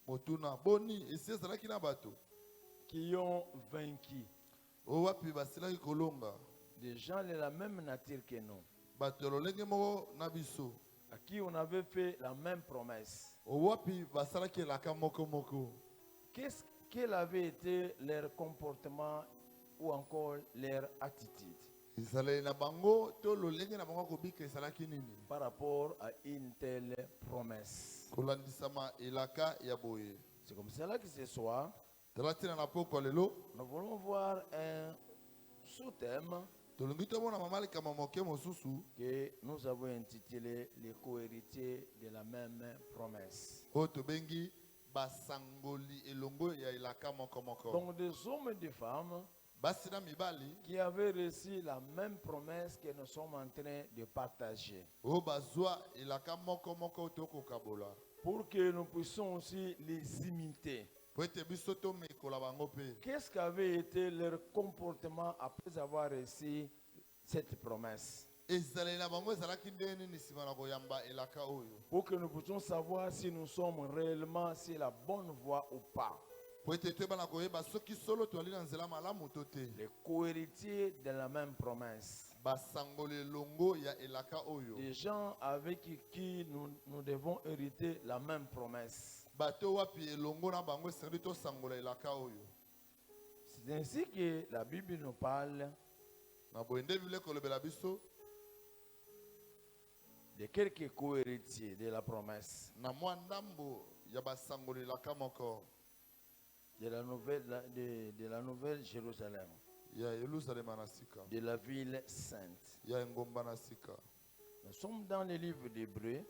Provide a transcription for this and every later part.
Motuna boni esi ezalaki na bato. qui ont vaincu. O wapi basilaki kolonga. Des gens de la même nature que nous, Bato lolenge moko na biso. à qui on avait fait la même promesse. O wapi basalaki elaka moko moko. Quel avait été leur comportement ou encore leur attitude Ezaleli na bango to lolenge na bango kobika esalaki nini. par rapport à une telle promesse? Kolandisama elaka ya boye. C'est comme cela que ce soir, Talatina na poko lelo. nous voulons voir un sous-thème Tolongi tomona mama likama moke mosusu. que nous avons intitulé Les co-héritiers de la même promesse. O tobengi basangoli elongo ya elaka moko moko. Donc des hommes et des femmes Basi na mibali. qui avaient reçu la même promesse que nous sommes en train de partager. O bazwa elaka moko moko toko kabola. Pour que nous puissions aussi les imiter. Po ete biso tomekola bango pe. Qu'est-ce qu'avait été leur comportement après avoir reçu cette promesse? Ezaleli na bango ezalaki ndenge nini nsima na koyamba elaka oyo. Pour que nous puissions savoir si nous sommes réellement sur la bonne voie ou pas. Po ete toyeba koyeba soki solo toali na nzela malamu to te. Les co-héritiers de la même promesse. Basangoli elongo ya elaka oyo. Des gens avec qui nous devons hériter la même promesse. Bato wapi elongo na bango esengeli tosangola elaka oyo. C'est ainsi que la Bible nous parle Na boye nde Biblia ekolobela biso de quelques co-héritiers de la promesse. na mwa ndambo ya basangoli elaka moko De la nouvelle Jérusalem. ya Yerusalema na sika. De la ville sainte. Ya engomba na sika. Nous sommes dans le livre d'Hébreux,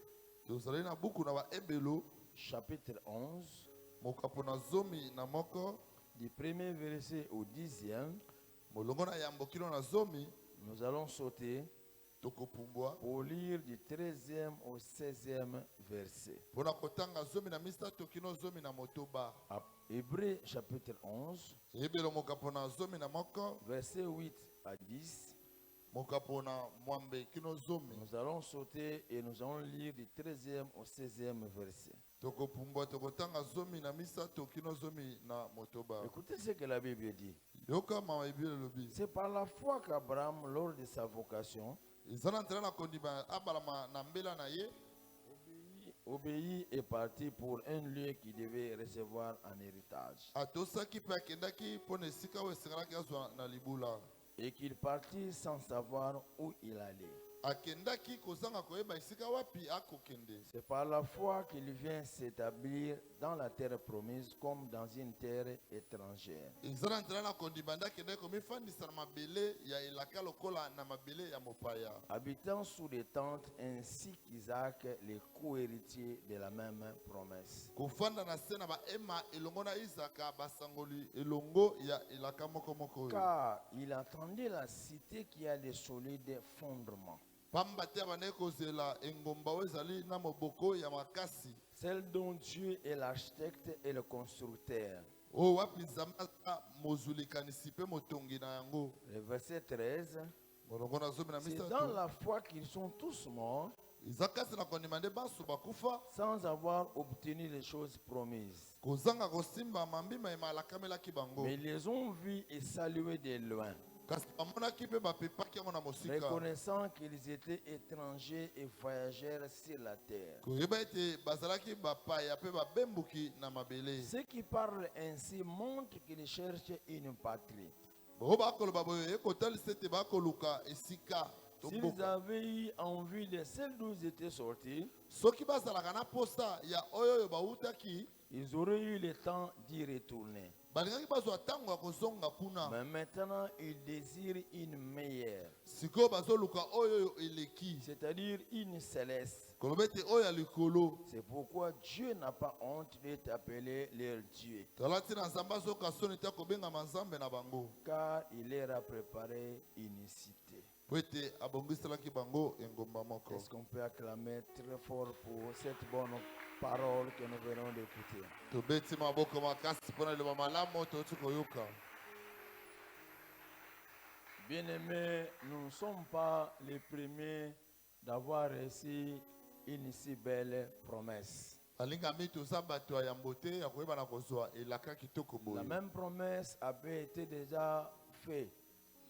Tozali na buku na ba ebelo chapitre 11, mokapo na zomi na moko du premier verset au 10e. molongo na yambo kino na zomi Nous allons sauter tokopumbwa pour lire du 13e au 16e verset. mpona kotanga zomi na misato kino zomi na motoba. À Hébreux chapitre 11, Ebelo mokapo na zomi na moko verset 8 à 10. mokapo na mwambe kino zomi Nous allons sauter et nous allons lire du 13e au 16e verset. tokopumbwa tokotanga zomi na misato kino zomi na motoba. Écoutez ce que la Bible dit. Yoka mama ebile lobi C'est par la foi qu'Abraham, lors de sa vocation, eza na nzela na kondima abalama na mbela na ye obéit et parti pour un lieu qu'il devait recevoir en héritage. atosaki mpe akendaki mpo na esika oyo esengelaki azwa na libula. Et qu'il partit sans savoir où il allait. Akendaki kozanga koyeba esika wapi akokende. C'est par la foi qu'il vient s'établir dans la terre promise comme dans une terre étrangère. Eza na nzela na kondima nde akendaki komifandisa na mabele ya elaka lokola na mabele ya mopaya. Habitant sous les tentes ainsi qu'Isaac, les co-héritiers de la même promesse. Kofanda na se na baema elongo na Isaka basangoli elongo ya elaka moko moko oyo. Car il attendait la cité qui a des solides fondements. Pamba te abandaki kozela engomba oyo ezali na moboko ya makasi. Celle dont Dieu est l'architecte et le constructeur. Oyo wapi Nzambe aza mozulikanisi mpe motongi na yango. Le verset 13. Molongo na zomi na C'est dans misato. la foi qu'ils sont tous morts Eza kasi na kondima nde baso bakufa sans avoir obtenu les choses promises. kozanga kosimba mambima emalakamelaki bango. Mais ils les ont vus et salués de loin, Kasi bamonaki mpe bapepaki yango na mosika. reconnaissant qu'ils étaient étrangers et voyageurs sur la terre. Koyeba ete bazalaki bapaya mpe babembuki na mabele. Ceux qui parlent ainsi montrent qu'ils cherchent une patrie. Bo bakoloba boye ekotalisa ete bakoluka esika to S'ils mboka. avaient eu envie de celle d'où ils étaient sortis, Soki bazalaka na posa ya oyo oyo bautaki ils auraient eu le temps d'y retourner. balingaki bazwa ntango ya kozonga kuna. Mais maintenant, ils désirent une meilleure, Sikoyo bazoluka oyo oyo eleki. c'est-à-dire une céleste. Koloba ete oyo ya likolo. C'est pourquoi Dieu n'a pas honte de t'appeler leur Dieu, Talati na Nzambe azoka soni te akobengama Nzambe na bango. car il leur a préparé une cité. Po ete abongiselaki bango engomba moko. Est-ce qu'on peut acclamer très fort pour cette bonne parole que nous venons d'écouter? Tobeti maboko makasi mpona liloba malamu touti koyoka. Bien-aimés, nous ne sommes pas les premiers d'avoir reçu une si belle promesse. balingami toza bato ya mbote ya koyeba na kozwa elaka kitoko La boye. même promesse avait été déjà faite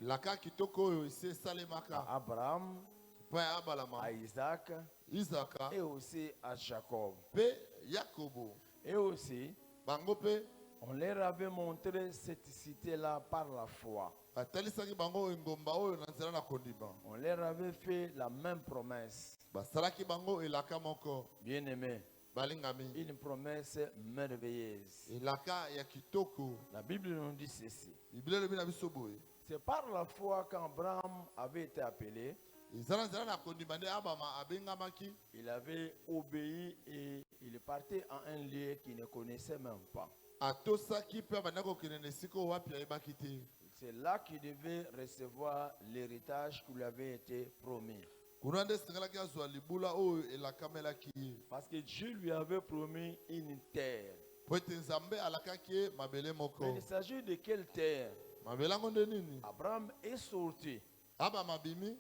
Elaka kitoko oyo esi à esalemaka Abraham, mpo ya abalama à Isaac Isaka et aussi à Jacob. mpe Yakobo. Et aussi, Bango mpe on leur avait montré cette cité-là par la foi. batalisaki bango engomba oyo na nzela na kondima. On leur avait fait la même promesse. Basalaki bango elaka moko. Bien-aimé, Balingami une promesse merveilleuse. elaka ya kitoko. La Bible nous dit ceci. Biblia elobi na biso boye. C'est par la foi qu'Abraham avait été appelé. Eza na nzela na kondima nde Abama abengamaki. Il avait obéi et il partait en un lieu qu'il ne connaissait même pas. Atosaki mpe abanda kokende na esika oyo wapi ayebaki te. C'est là qu'il devait recevoir l'héritage qui lui avait été promis. Kuna nde esengelaki azwa libula oyo elakamelaki ye. Parce que Dieu lui avait promis une terre. Po ete Nzambe alakaki ye mabele moko. Mais il s'agit de quelle terre? Mabele yango nde nini? Abraham est sorti Abama bimi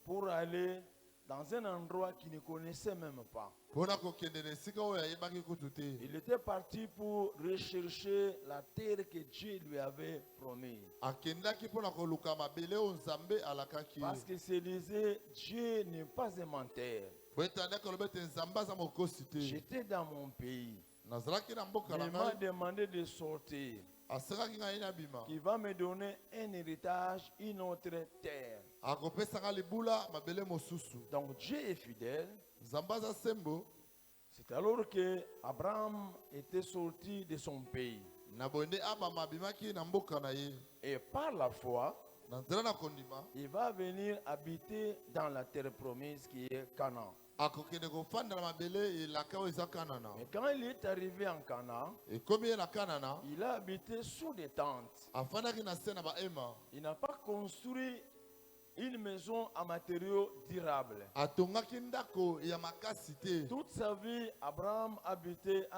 pour aller dans un endroit qu'il ne connaissait même pas. mpona kokende na esika oyo ayebaki kutu te. Il était parti pour rechercher la terre que Dieu lui avait promis. Akendaki mpona koluka mabele oyo Nzambe alakaki ye. Parce qu'il se disait, Dieu n'est pas un menteur. Po ete andaki aloba ete Nzambe aza mokosi te. J'étais dans mon pays. Nazalaki na mboka na Il m'a ngai, demandé de sortir. asekaki ngai nabima. Il va me donner un héritage, une autre terre. Akopesanga libula mabele mosusu. Donc Dieu est fidèle. Nzambe aza sembo. C'est alors que Abraham était sorti de son pays. Na bonde Abama abimaki na mboka na ye. Et par la foi, Na nzela na kondima il va venir habiter dans la terre promise qui est Canaan. akokende kofanda na mabele elaka oyo eza Kanana. Mais quand il est arrivé en Canaan, Ekomi ye na Kanana, il a habité sous des tentes. afandaki na se na bahema. Il n'a pas construit une maison en matériaux durables. Atongaki ndako ya makasi te. Toute sa vie, Abraham a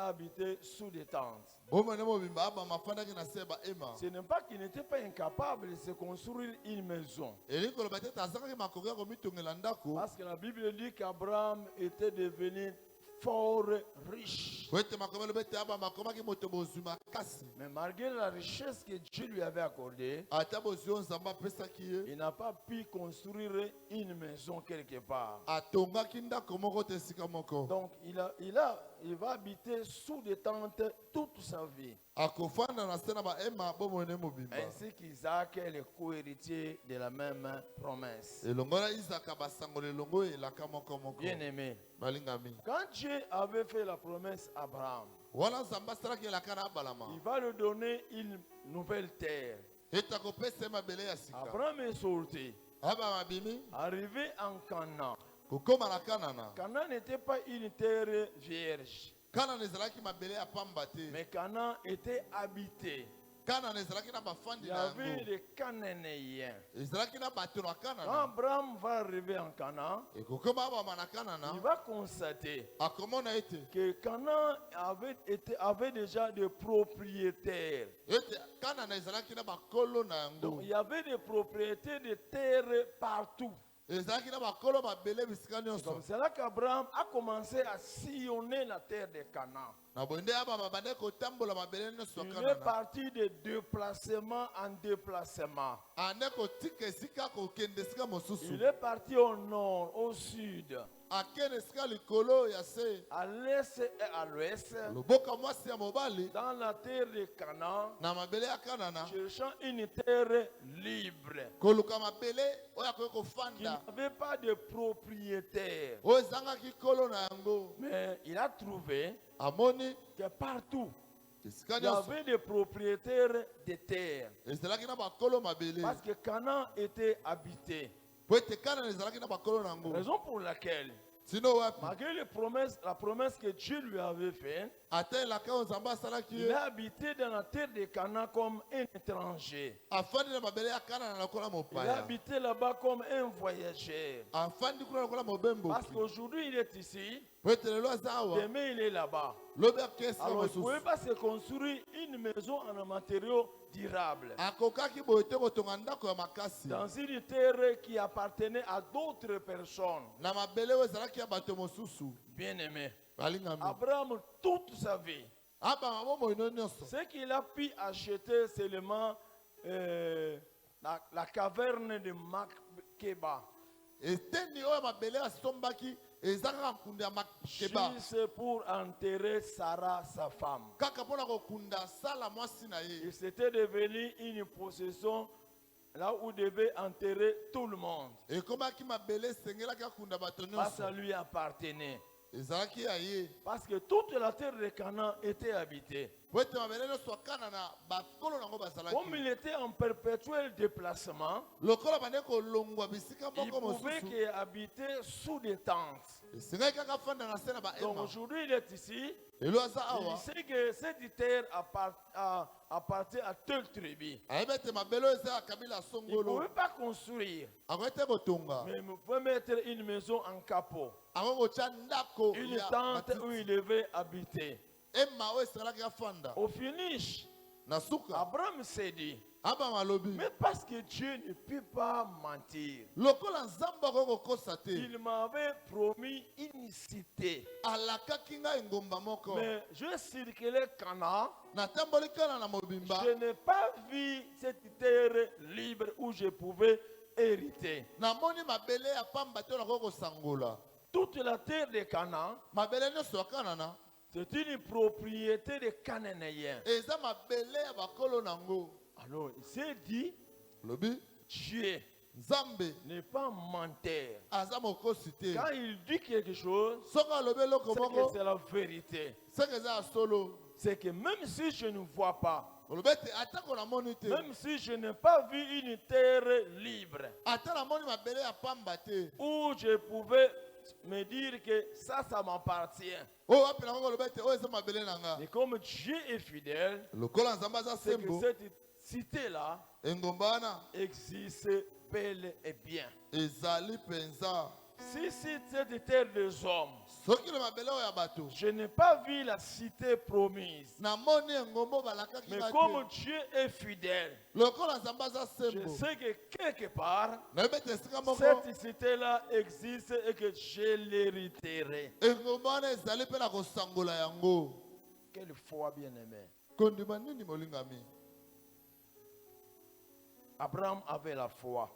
habité sous des tentes. Bomene mobimba Abama afandaki na se ya bahema. Ce n'est pas qu'il n'était pas incapable de se construire une maison. Elingi koloba te azalaki makoki ya komitongela ndako. Parce que la Bible dit qu'Abraham était devenu fort riche. Po ete makoki elobi ete Abama akomaki moto bozwi makasi. Mais malgré la richesse que Dieu lui avait accordée, Ata bozwi oyo Nzambe apesaki ye. il n'a pas pu construire une maison quelque part. Atongaki ndako moko te esika moko. Donc il va habiter sous des tentes toute sa vie. Akofanda na se na bahema bomone mobimba. Ainsi qu'Isaac est le co-héritier de la même promesse. Elongo na Isaka basangolo elongo elaka moko moko. Bien aimé, Balingami. quand Dieu avait fait la promesse à Abraham, Wana Nzambe asalaki elaka na abalama. il va lui donner une nouvelle terre. Ete akopesa ye mabele ya sika. Abraham est sorti, Abama abimi arrivé en Canaan. kokoma na Kanana. Canaan n'était pas une terre vierge, Kanana ezalaki mabele ya pamba te. mais Canaan était habité. Kanana ezalaki na bafandi Il y na avait yango. des Cananéens. Ezalaki na bato na Quand Kanana. Abraham va arriver en Canaan, Ekokoma Abama na il Kanana. va constater Akomona ete. que Canaan avait déjà des propriétaires. Ete Kanana ezalaki na bakolo na Donc yango. il y avait des propriétés de terre partout. Ezalaki na bakolo mabele bisika C'est comme nyonso. cela qu'Abraham a commencé à sillonner la terre de Canaan. Na bonde Abama bande kotambola mabele nyonso ya Il est Kanana. parti de déplacement en déplacement. Ande kotika esika kokende esika mosusu. Il est parti au nord, au sud, Akende esika likolo ya se. à l'est et à l'ouest, Loboka mwasi ya mobali dans la terre de Canaan, na mabele ya Kanana. cherchant une terre libre, Koluka mabele oyo akoki qui kofanda. n'avait pas de propriétaire. Oyo ezangaki kolo na yango. Mais il a trouvé Amoni que partout, esika il y nyonso avait des propriétaires de terre. ezalaki na bakolo mabele. Parce que Canaan était habité. Po ete Kanana ezalaki na bakolo na yango. Raison pour laquelle, Sino wapi malgré la promesse que Dieu lui avait faite, ata elaka oyo Nzambe asalaki il ye. a habité dans la terre de Canaan comme un étranger. Afandi na mabele ya Kanana lokola Il a mopaya. habité là-bas comme un voyageur. Afandi kuna lokola mobembo. Parce qu'aujourd'hui, il est ici, Po ete lelo aza awa. demain, il est là-bas. Lobi akoki esika Alors, il ne mosusu. pouvait pas se construire une maison en un matériau durable Akokaki boye te kotonga ndako ya makasi. dans une terre qui appartenait à d'autres personnes. Na mabele oyo ezalaki ya bato mosusu. Bien-aimé, balingami Abraham, toute sa vie, aba mamo ino nyonso ce qu'il a pu acheter seulement la caverne de Makeba, eteni oyo mabele asombaki eza kaka nkunda ya makeba juste pour enterrer Sarah, sa femme. kaka mpona kokunda sala mwasi na ye Et c'était devenu une possession là où devait enterrer tout le monde. ekomaki mabele esengelaki akunda bato Pas ça nyonso lui appartenait. ezalaki ya ye Parce que toute la terre de Canaan était habitée. po ete mabele nyonso akana na bakolo nango Comme bazalaki il était en perpétuel déplacement, lokola bande kolongwa bisika il moko pouvait mosusu qu'habiter sous des tentes. esengaki kaka fanda na se na Donc baema aujourd'hui, il est ici. elo aza Il awa sait que cette terre appartient à telle tribu. ayebi ete mabele oyo eza ya kabila ya Il ne songolo pouvait pas construire, akoki te kotonga mais il pouvait mettre une maison en capot, akoki kotya ndako une ya tente où matiti il devait habiter. ema oyo esengelaki afanda Au finish, na suka Abraham s'est dit, abama alobi mais parce que Dieu ne peut pas mentir, lokola nzambe akoki kokosa te il m'avait promis une cité. alakaki ngai engomba moko Mais je circulais Canaan, natamboli kana na mobimba je n'ai pas vu cette terre libre où je pouvais hériter. namoni mabele ya pamba te oyo nakoki kosangola Toute la terre de Canaan, mabele nyonso ya kanana c'est une propriété des Cananéens. eza mabele ya bakolo nango Alors il s'est dit, lobi Dieu nzambe n'est pas menteur. aza mokosi te Quand il dit quelque chose, soki alobi eloko c'est que moko c'est la vérité. soki eza ya solo C'est que même si je ne vois pas, olobi ete atako namoni te même si je n'ai pas vu une terre libre, ata namoni mabele ya pamba te où je pouvais me dire que ça m'appartient. oyo wapi nango olobi ete oyo eza mabele na nga Mais comme Dieu est fidèle, lokola nzambe aza c'est que sembo cette cité-là engomba wana existe bel et bien. ezali mpenza Si cette terre des hommes, soki le mabele oyo ya bato je n'ai pas vu la cité promise. namoni engomba oyo balakaki Mais nga comme te Dieu est fidèle, lokola nzambe aza je sembo sais que quelque part, nayebi ete esika moko cette cité-là existe et que je l'hériterai. engomba wana ezali mpe na kosangola yango Quelle foi bien-aimé. kondima nini molingami Abraham avait la foi.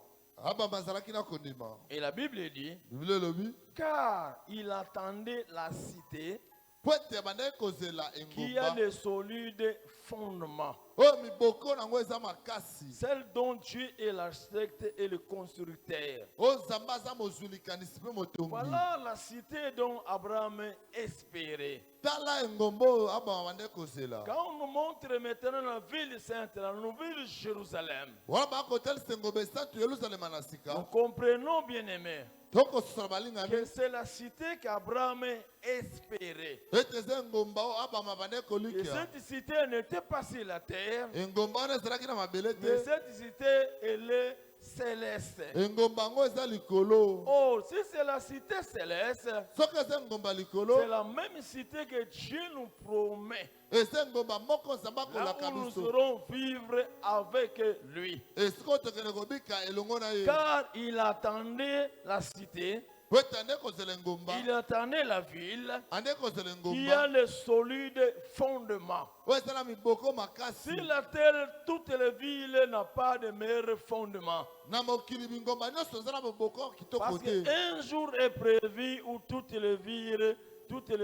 abamba azalaki na kondima Et la Bible dit, biblia elobi car il attendait la cité po ete bandaki kozela qui a engomba les solides fondements, oyo miboko nango eza makasi celle dont Dieu est l'architecte et le constructeur. oyo nzambe aza mozwilikanisi mpe motongi Voilà la cité dont Abraham espérait. tala engomba oyo abama bandaki kozela Quand on nous montre maintenant la ville sainte, la nouvelle Jérusalem, wana bakotalisa engomba esantu yelusalema na nous sika comprenons bien aimé tokososola balingami que c'est la cité qu'Abraham espérait. ete eza engomba oyo abama bandaki Et kolikia cette cité n'était pas sur la terre, engomba wana ezalaki na mabele mais te cette cité, elle est céleste. engomba yango eza likolo Oh, si c'est la cité céleste, soki eza engomba c'est likolo la même cité que Dieu nous promet. eza engomba moko nzambe Là akolaka où nous biso serons vivre avec lui. esika oyo tokende kobika elongo na ye Car il attendait la cité, po ete ande kozela engomba il attendait la ville ande kozela qui a engomba les solides fondements. oyo eza na miboko makasi Si la terre, toutes les villes n'ont pas de meilleurs fondements. na mokili bingomba nyonso eza na moboko kitoko Parce te qu'un jour est prévu où toutes les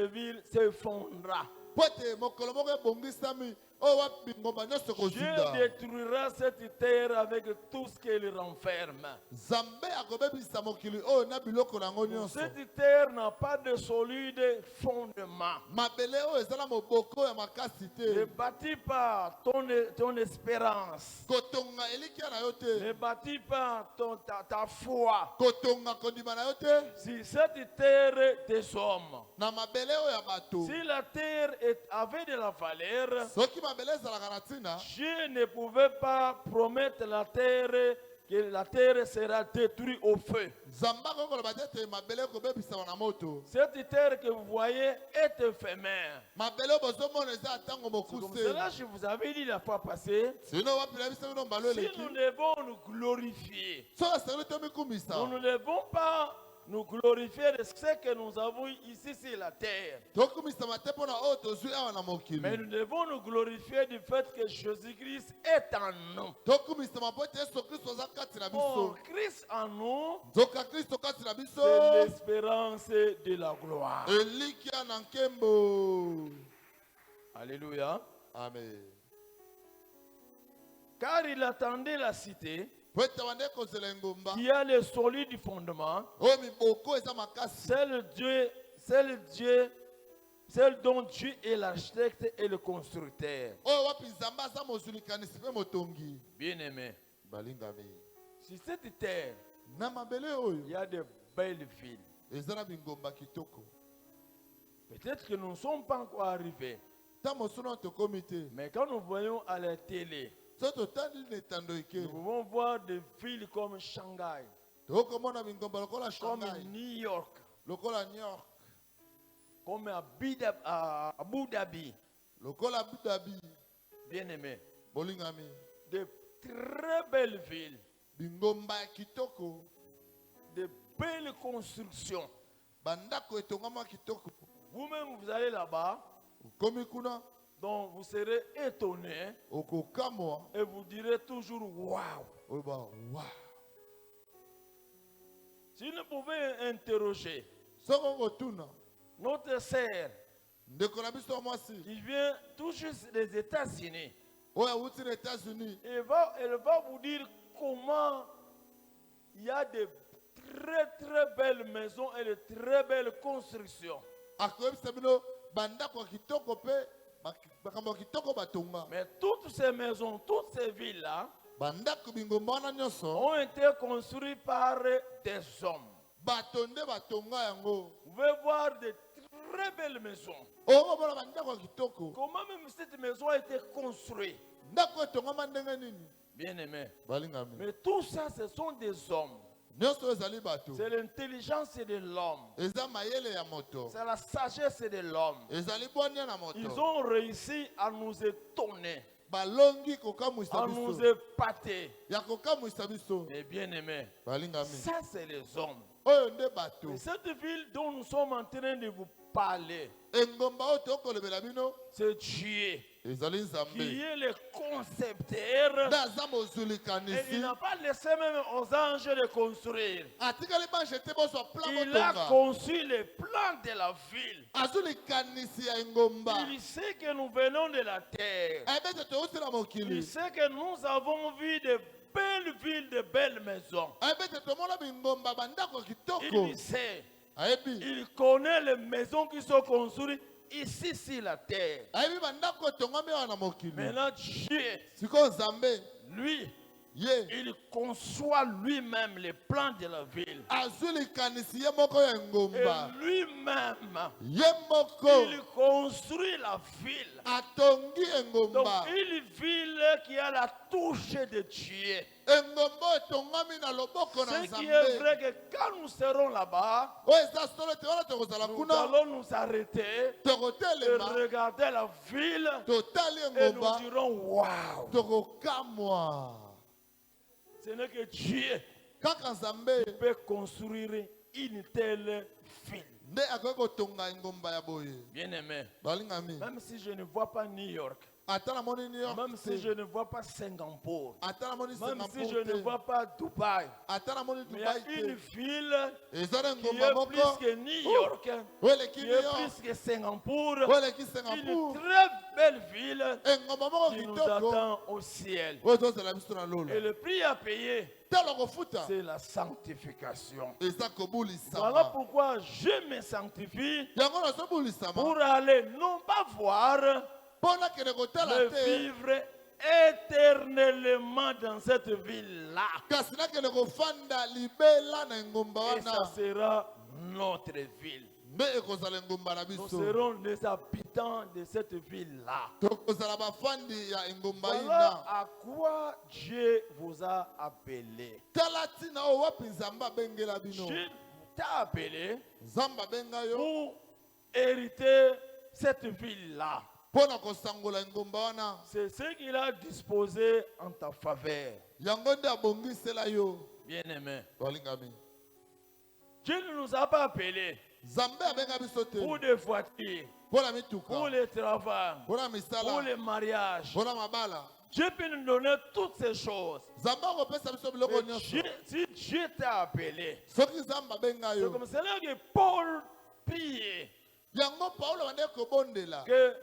villes s'effondront. po ete mokolo moko ebongisami oyo wapi bingomba nyonso Dieu kozinda détruira cette terre avec tout ce qu'elle renferme. nzambe akobebisa mokili oyo na biloko na yango nyonso Cette terre n'a pas de solide fondement. mabele oyo eza na moboko ya makasi Ne te bâtis pas ton espérance. kotonga elikia na yo te Ne bâtis pas ta foi. kotonga kondima na yo te Si cette terre des hommes, na mabele oyo ya bato si la terre avait de la valeur, soki mabele ezalaka na ntina Dieu ne pouvait pas promettre la terre que la terre sera détruite au feu. nzambe akoki koloba te ete mabele ekobebisama na moto Cette terre que vous voyez est éphémère. mabele oyo bozomona eza ya ntango C'est comme mokuse cela que je vous avais dit la fois passée. sino wapi na biso bino mbalo Si eleki nous devons nous glorifier, soki asengeli tomikumbisa nous ne devons pas nous glorifier de ce que nous avons ici sur la terre. tokumisama te mpo na oyo tozwi awa na Mais mokili nous devons nous glorifier du fait que Jésus-Christ est en nous. tokumisama mpo ete yesu kristo aza kati na Oh, biso Christ en nous, nzoka kristo kati na c'est biso l'espérance de la gloire. elikya na nkembo. Alléluia. Amen. Car il attendait la cité po ete bande kozela engomba qui a le solide fondement, oyo miboko eza makasi celle dont Dieu est l'architecte et le constructeur. oyo wapi nzambe aza mozulikanisi mpe motongi. Bien-aimé, balingami sur cette terre, na mabele il oyo y a de belles villes. eza na bingomba kitoko. Peut-être que nous ne sommes pas encore arrivés, ntango mosusu tokomi te mais quand nous voyons à la télé, so totali na etando nous eke pouvons voir des villes comme Shanghai, tokomona bingomba lokola comme Shanghai, New York, lokola New York, comme Abu Dhabi. lokola Abu Dhabi. Bien-aimé, bolingami de très belles villes, bingomba ya kitoko, de belles constructions. bandako etongama kitoko. Vous-même, vous allez là-bas, okomi kuna donc vous serez étonné okokamwa et vous direz toujours waouh. oyo ba wa Si vous pouvez interroger soko okotuna notre sœur ndeko na biso ya mwasi qui vient tout juste des États-Unis, oyo awuti na États-Unis, elle va vous dire comment il y a de très très belles maisons et de très belles constructions. akoyebisa bino bandako ya kitoko mpe makambo ya kitoko batonga. Mais toutes ces maisons, toutes ces villes-là bandako bingomba wana nyonso ont été construites par des hommes. bato nde batonga yango. Vous pouvez voir de très belles maisons. okomona bandako ya kitoko, Comment même cette maison a été construite? ndako etongama ndenge nini. Bien aimé. balingami Mais tout ça, ce sont des hommes. nyonso oyo ezali bato, C'est l'intelligence de l'homme. eza mayele ya moto, C'est la sagesse de l'homme. ezali bwania na Ils moto. ont réussi à nous étonner, balongi kokamwisa à nous biso, épater. ya kokamwisa biso. Mais bien aimé, balingami ça c'est les hommes. oyo nde bato. Et cette ville dont nous sommes en train de vous parler, engomba oyo tokolobela bino c'est Dieu ezali qui nzambe est le concepteur. nde aza Et mozulikanisi. il n'a pas laissé même aux anges de construire. atikali bange te bozwa plan Il a botonga, conçu le plan de la ville. azulikanisi ya engomba. Il sait que nous venons de la terre. ayebi ete touti na Il mokili, sait que nous avons vu de belles villes, de belles maisons. ayebi ete tomona bingomba bandako ya kitoko. Il sait. ayebi Il connaît les maisons qui sont construites ici sur la terre. ayebi bandako etongami awa na mokili. Maintenant, Dieu, sikoyo nzambe lui, ye il conçoit lui-même les plans de la ville. azulikanisi ye moko ya Et engomba, lui-même, ye moko il construit la ville. atongi Donc, engomba. une ville qui a la touche de Dieu. engomba etongami na loboko na Ce qui est nzambe. vrai que quand nous serons là-bas, oyo eza solo ete wana tokozala nous kuna allons nous arrêter et tokotelema regarder la ville totali et nous engomba dirons waouh, tokokamwa. ce n'est que Dieu kaka nzambe qui peut construire une telle ville. nde akoki kotonga engomba ya boye. Bien aimé, balingami même si je ne vois pas New York, ata namoni New York même si te, je ne vois pas Singapour, ata namoni même si je Singapour ne te, vois pas Dubaï, ata namoni mais il y a Dubai une te, ville eza na qui engomba est moko plus que New York, oyo eleki qui New est York, plus que Singapour, oyo eleki une Singapour, très belle ville engomba moko qui nous kitoko attend au ciel. oyo tozala biso na Et lola. le prix à payer, tala kofuta c'est la sanctification. eza Voilà kobulisama. pourquoi je me sanctifie yango nazobulisama pour aller non pas voir, mpo nakende kotala mais te, vivre éternellement dans cette ville-là. kasi nakende kofanda libela na engomba Et ça wana sera notre ville. nde ekozala engomba na Nous biso. serons les habitants de cette ville-là. tokozala bafandi ya engomba Voilà ina. à quoi Dieu vous a appelé. tala ntina oyo wapi nzambe abengela bino. Dieu t'a appelé nzambe abenga yo pour hériter cette ville-là. mpo na kosangola engomba wana. C'est ce qu'il a disposé en ta faveur. yango nde abongisela yo. Bien-aimé, balingami Dieu ne nous a pas appelés Nzambe abenga biso te pour des voitures, mpona mituka pour le travail, mpona pour misala le mariage. mpona mabala. Dieu peut nous donner toutes ces choses. Nzambe akopesa biso biloko Mais nyonso Si Dieu t'a appelé, soki Nzambe abenga c'est yo. comme cela que Paul priait Yango Paulo bande kobondela que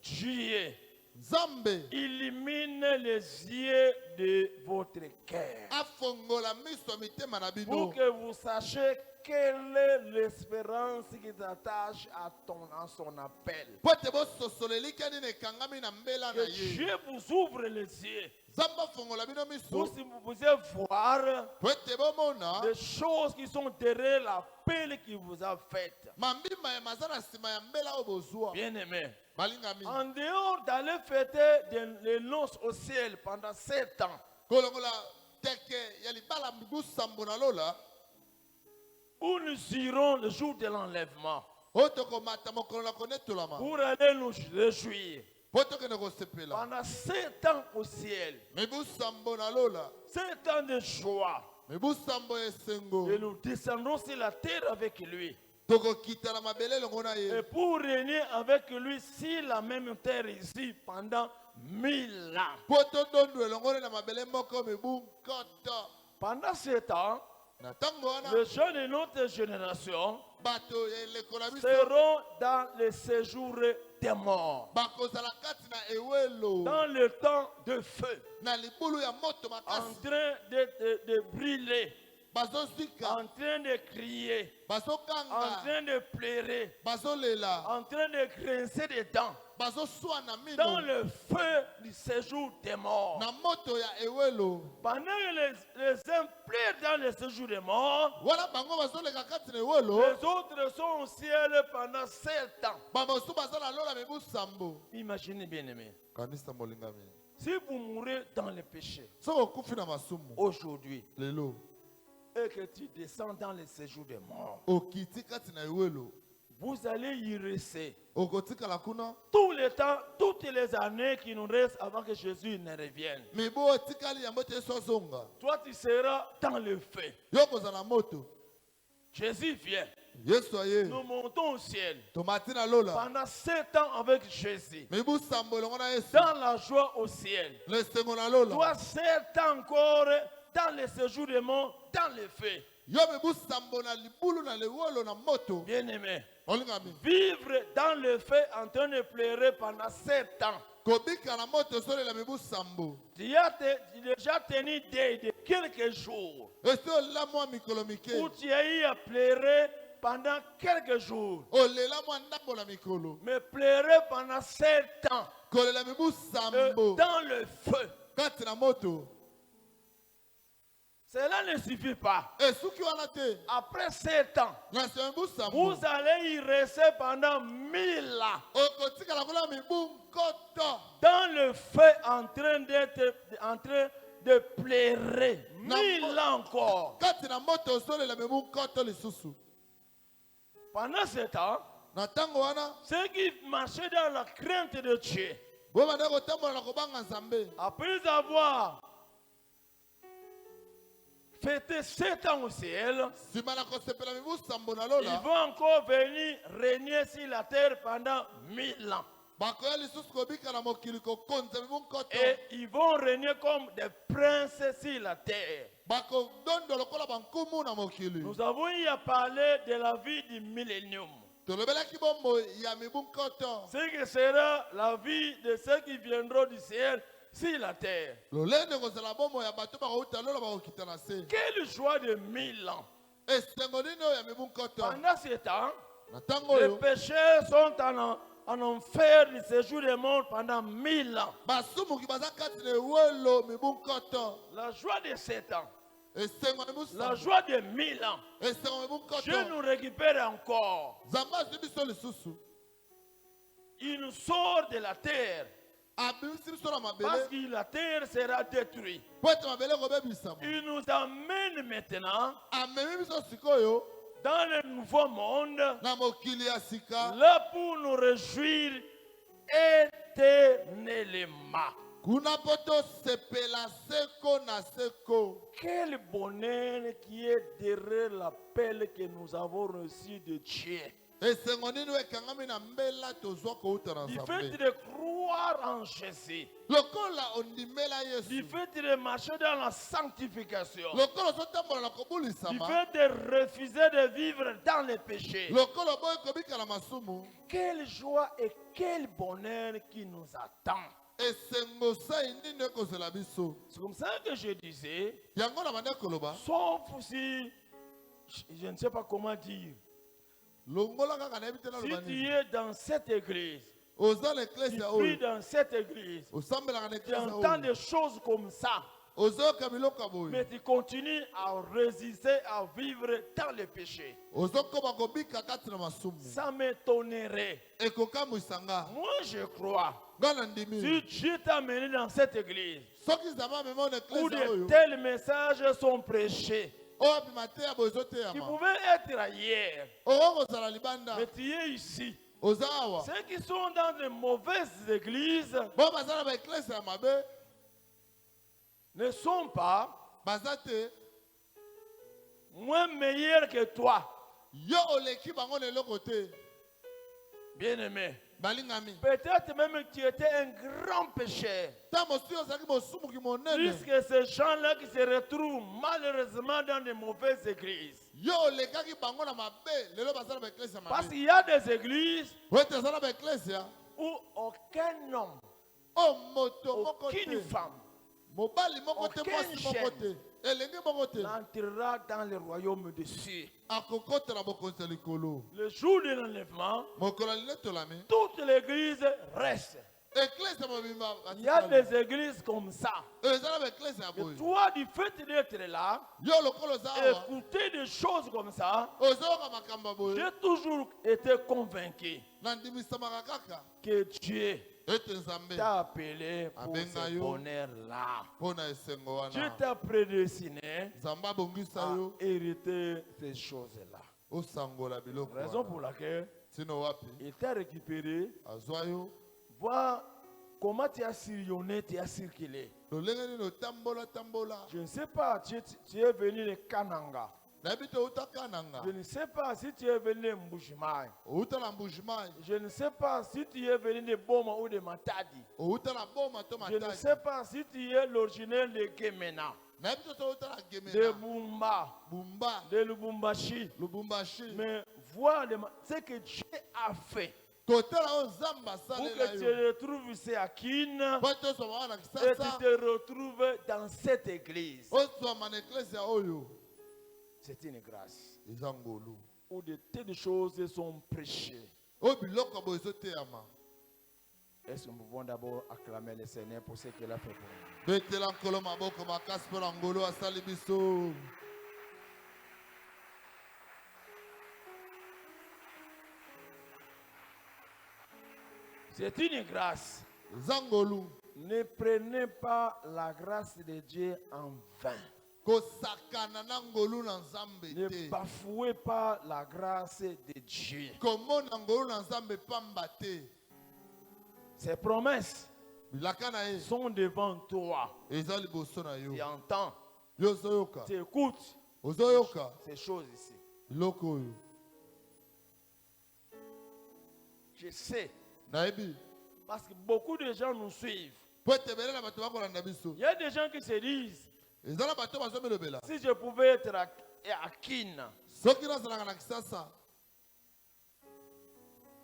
Dieu Nzambe illumine les yeux de votre cœur afongola miso ya mitema na pour bino que vous sachiez quelle est l'espérance qui t'attache à son appel. po ete bososoleliki nini ekangami na mbela na Que ye. Dieu vous ouvre les yeux Nzambe afongola bino pour miso que vous puissiez voir po ete bomona les choses qui sont derrière l'appel qu'il vous a fait. mambimba ya maza na nsima ya mbela oyo bozwa. Bien-aimé, balingami en dehors d'aller fêter les noces au ciel pendant 7 ans, kolongola teke ya libala mibu sambo na lola où nous irons le jour de l'enlèvement oyo tokomata mokolo na konetolama pour aller nous réjouir. po tokende kosepela Pendant 7 ans au ciel, mibu sambo na lola 7 ans de joie, mibu sambo ya esengo et nous descendrons sur la terre avec lui. tokokita na mabele elongo na Et ye pour régner avec lui sur la même terre ici pendant 1000 ans. po todondu elongo na mabele moko mibu nkoto. Pendant 7 ans, Na ntango wana les jeunes de notre génération bato ya eleko na biso seront dans le séjour des morts, bakozala kati na ewelo dans le temps de feu, na libulu ya moto en makasi train de brûler, bazozika en train de crier, en bazokanga train de pleurer, bazolela en train de grincer des dents, bazoswana dans mino le feu du séjour des morts. na moto ya ewelo. Pendant que les uns pleurent dans le séjour des morts, Wana bango bazoleka kati na ewelo les autres sont au ciel pendant 7 ans. bamosu baza na lola mibu sambo. Imaginez bien aimé, Kanisa molingami si vous mourrez dans le péché soki okufi na masumu aujourd'hui lelo et que tu descends dans le séjour des morts, okiti kati na ewelo vous allez y rester okotikala kuna tout le temps, toutes les années qui nous restent avant que Jésus ne revienne. mibu otikali yango te so azonga Toi, tu seras dans le feu. yo kozala moto. Jésus vient. Yesu aye Nous montons au ciel tomati na lola pendant 7 ans avec Jésus. mibu sambo elongo na Yesu Dans la joie au ciel. lesengo na lola Toi, 7 ans encore dans le séjour des morts, dans le feu. yo mibu sambo na libulu na lewolo na moto. Bien-aimé, Olingami vivre dans le feu en train de pleurer pendant 7 ans. kobika na moto ezolela mibu sambo Tu as déjà tenu deuil de quelques jours esi olela mwa mikolo mike où tu as eu à pleurer pendant quelques jours. olela mwa ndambo na mikolo Mais pleurer pendant 7 ans kolela mibu sambo dans le feu, kati na moto cela ne suffit pas. esuki wana te Après 7 ans, na nsima mibu sambo vous allez y rester pendant 1000 ans okotikala kuna mibu nkoto dans le feu en train de pleurer. 1000 ans encore. kati na moto ozolela mibu nkoto lisusu. Pendant 7 ans, Na ntango wana ceux qui marchaient dans la crainte de Dieu, bobanda kotambola na kobanga Nzambe après avoir fêté 7 ans au ciel, nsima na kosepela mibu sambo na ils lola vont encore venir régner sur la terre pendant 1000 ans. bakoya lisusu kobika na mokili kokonza mibu nkoto Et ils vont régner comme des princes sur la terre. bakodondo lokola bankumu na mokili. Nous avons eu à parler de la vie du millénium. Tolobelaki bombo ya mibu nkoto Ce que sera la vie de ceux qui viendront du ciel sur la terre. lolende kozala bombo ya bato bakouta lola bakokita na se. Quelle joie de 1000 ans. Esengo nini oyo ya mibu nkoto Pendant ce temps, na ntango les oyo pécheurs sont en enfer du séjour des morts pendant 1000 ans. basumuki baza kati na ewelo mibu nkoto. La joie de 7 ans, Esengo mibu la sambo joie de 1000 ans. esengo mibu Dieu nkoto nous récupère encore. Nzambe azwi biso lisusu Il nous sort de la terre abimisi biso na parce mabele que la terre sera détruite. po ete mabele ekobebisama. Il nous amène maintenant Amemi biso sikoyo dans le nouveau monde, na mokili ya sika là pour nous réjouir éternellement. kuna poto sepela seko na seko. Quel bonheur qui est derrière l'appel que nous avons reçu de Dieu. Esengo nini ekangami na mbela tozwa kouta na Du Nzambe. fait de croire en Jésus. Lokola ondimela Du Yesu. fait de marcher dans la sanctification. Lokola ozotambola na Du kobulisama. fait de refuser de vivre dans les péchés. Lokola boye kobika na masumu. Quelle joie et quel bonheur qui nous attend. Esengo sai nini ekozela biso. C'est comme ça que je disais, Yango na bande koloba. sauf si, je ne sais pas comment dire, Longola kaka na ebite na si tu lobani. es dans cette église, Oza l'église tu ya pries oyo. dans cette église, Osambela na tu église ya entends oyo. des choses comme ça, Ozoyoka biloko ya boye. mais tu continues à résister, à vivre dans le péché. Ozokoma kobika kati na masumu. Ça m'étonnerait. Ekokamwisa nga. Moi, je crois, Nga na ndimi. si Dieu t'a mené dans cette église, Soki zama mema na où église ya de oyo. tels messages sont prêchés, Oyo bima te ya boye tu ezoteyama. pouvais être ailleurs, Okozala libanda. mais tu es ici. Oza awa. Ceux qui sont dans de mauvaises églises Bo baza na baeglise ya mabe. ne sont pas Baza te. moins meilleurs que toi, Yo oleki bango na eloko te. bien-aimé. Balingami. Peut-être même que tu étais un grand pécheur. Ta mosi ozalaki mosumuki monene. Puisque ces gens-là qui se retrouvent malheureusement dans de mauvaises églises. Yo olekaki bango na mabe. Lelo baza na baeglise ya Parce mabe. qu'il y a des églises Wete aza na baeglise ya. où aucun homme, O moto moko aucune te. femme Mobali moko te, Aucun mwasi moko te. Elenge moko te. n'entrera dans le royaume des cieux. Akokota na bokonzi ya likolo. Le jour de l'enlèvement, Mokolo alinetolami. toute l'église reste. Église ya mobimba. Il y a des églises comme ça. Eza na baeglise ya Et boye. toi, du fait d'être là, Yo lokolo oza awa. écouter des choses comme ça, Ozoyoka makambo ya boye. j'ai toujours été convaincu Nandimisamaka kaka. que Dieu Ete Nzambe. t'a appelé pour Abenga ce yo. bonheur-là. Mpo na esengo Dieu wana. t'a prédestiné Nzambe abongisa à yo. hériter ces choses-là. Osangola biloko Raison wana. pour laquelle Tino wapi. il t'a récupéré. Azwa yo. Vois comment tu as sillonné, tu as circulé. Lolenge nini otambola tambola. Je ne sais pas, tu es venu de Kananga. Nayebi te outa kananga. Je ne sais pas si tu es venu de Mbujimaï. Outa na mbujimai. Je ne sais pas si tu es venu de Boma ou de Matadi. Outa na boma to Je ne mataki. sais pas si tu es l'originaire de Gemena, Nayebi te outa na de gemena. Bumba, Bumba. de Lubumbashi. Lubumbashi. Mais vois ce que Dieu a fait Kotala o Nzambe pour asalela que tu yo. retrouves ici à Kin Po tosoma wana et tu kisasa. te retrouves dans cette église. Ozwama na eglise ya oyo. C'est une grâce Eza ngolu. où de telles choses sont prêchées. Oyo biloko ya boye ezoteyama. Est-ce que nous pouvons d'abord acclamer le Seigneur pour ce qu'il a fait pour nous? Betela nkolo maboko makasi mpo na ngolu asali biso. C'est une grâce. Eza ngolu. Ne prenez pas la grâce de Dieu en vain. Kosakana na ngolu na Nzambe Ne te. bafouez pas la grâce de Dieu. Komona ngolu na Nzambe pamba te. Ces promesses Bilaka na ye. sont devant toi. Eza liboso na yo. Tu entends, Yo ozoyoka. tu écoutes Ozoyoka. ces choses ici. Biloko oyo. Je sais, Nayebi. parce que beaucoup de gens nous suivent. Po ete ebele na bato bakolanda biso. Il y a des gens qui se disent, Eza na bato bazomilobela. si je pouvais être à Kin Soki nazalaka na kisasa.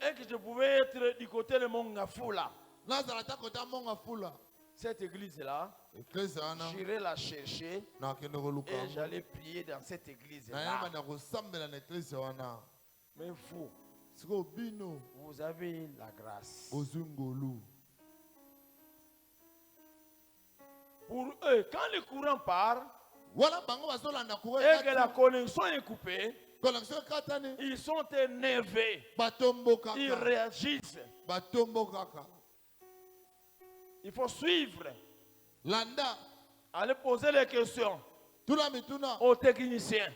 et que je pouvais être du côté de Mongafula, Nazala ta kota monga fula. cette église-là, Eklese wana. j'irai la chercher Nakende koluka. et j'allais prier dans cette Nayeba église-là. na kosambela na eklese wana. Mais vous, Siko bino. vous avez la grâce. Ozwi ngolu. Pour eux, quand le courant part Wana bango bazolanda kuwe et que la kati. connexion est coupée, Connexion katani. ils sont énervés. Batombo Ils kaka. réagissent. Batombo kaka. Il faut suivre. Landa. Aller poser les questions Tuna mituna. aux techniciens.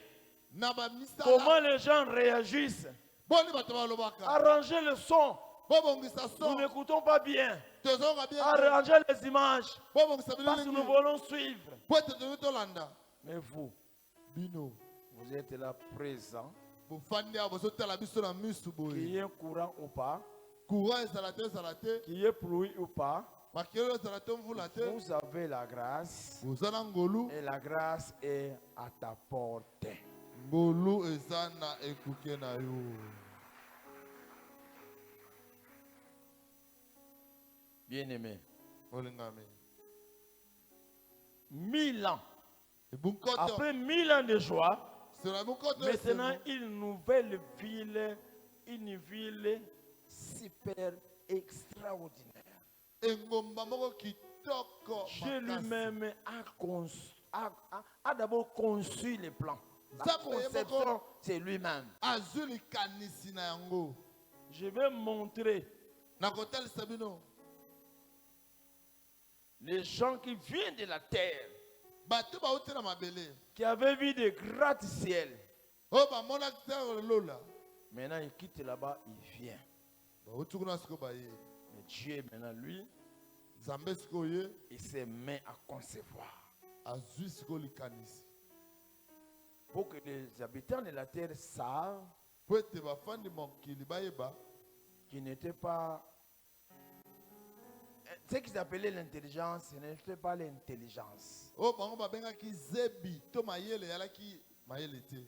Na ba misala. Comment les gens réagissent. Boni bato balobaka. Arranger le son. Bobongisa Nous so. n'écoutons pas bien. tozoka bien arranger les images, po bongisa parce que nous bilenge voulons suivre. po ete tozo tolanda Mais vous, bino vous êtes là présent, bofandi awa bozotala biso na misu qu'il boye y ait courant ou pas, courant ezala te ezala te qu'il y ait pluie ou pas, makelo ezala te mvula te vous avez la grâce oza na ngolu et la grâce est à ta portée. ngolu eza na ekuke na yo Bien-aimé, olingami 1000 ans. ebunkote Après 1000 ans de joie, sela ebunkote maintenant une nouvelle ville, une ville super extraordinaire. engomba moko kitoko Dieu makasi. lui-même a d'abord conçu les plans. La Ça peut y conception, c'est lui-même. azwi likanisi na yango Je vais montrer nakotalisa bino les gens qui viennent de la terre, bato bauti na mabele qui avaient vu des gratte-ciel. oyo bamonaki te lola Maintenant, il quitte là-bas, il vient. bauti kuna sikoyo baye Mais Dieu, maintenant, lui, nzambe sikoyo ye il se met à concevoir. azwi sikoyo likanisi Pour que les habitants de la terre savent po ete bafandi mokili bayeba qu'il n'était pas... Ce qu'ils appelaient l'intelligence, ce n'était pas l'intelligence. oyo bango babengaki zebi to mayele eyalaki mayele te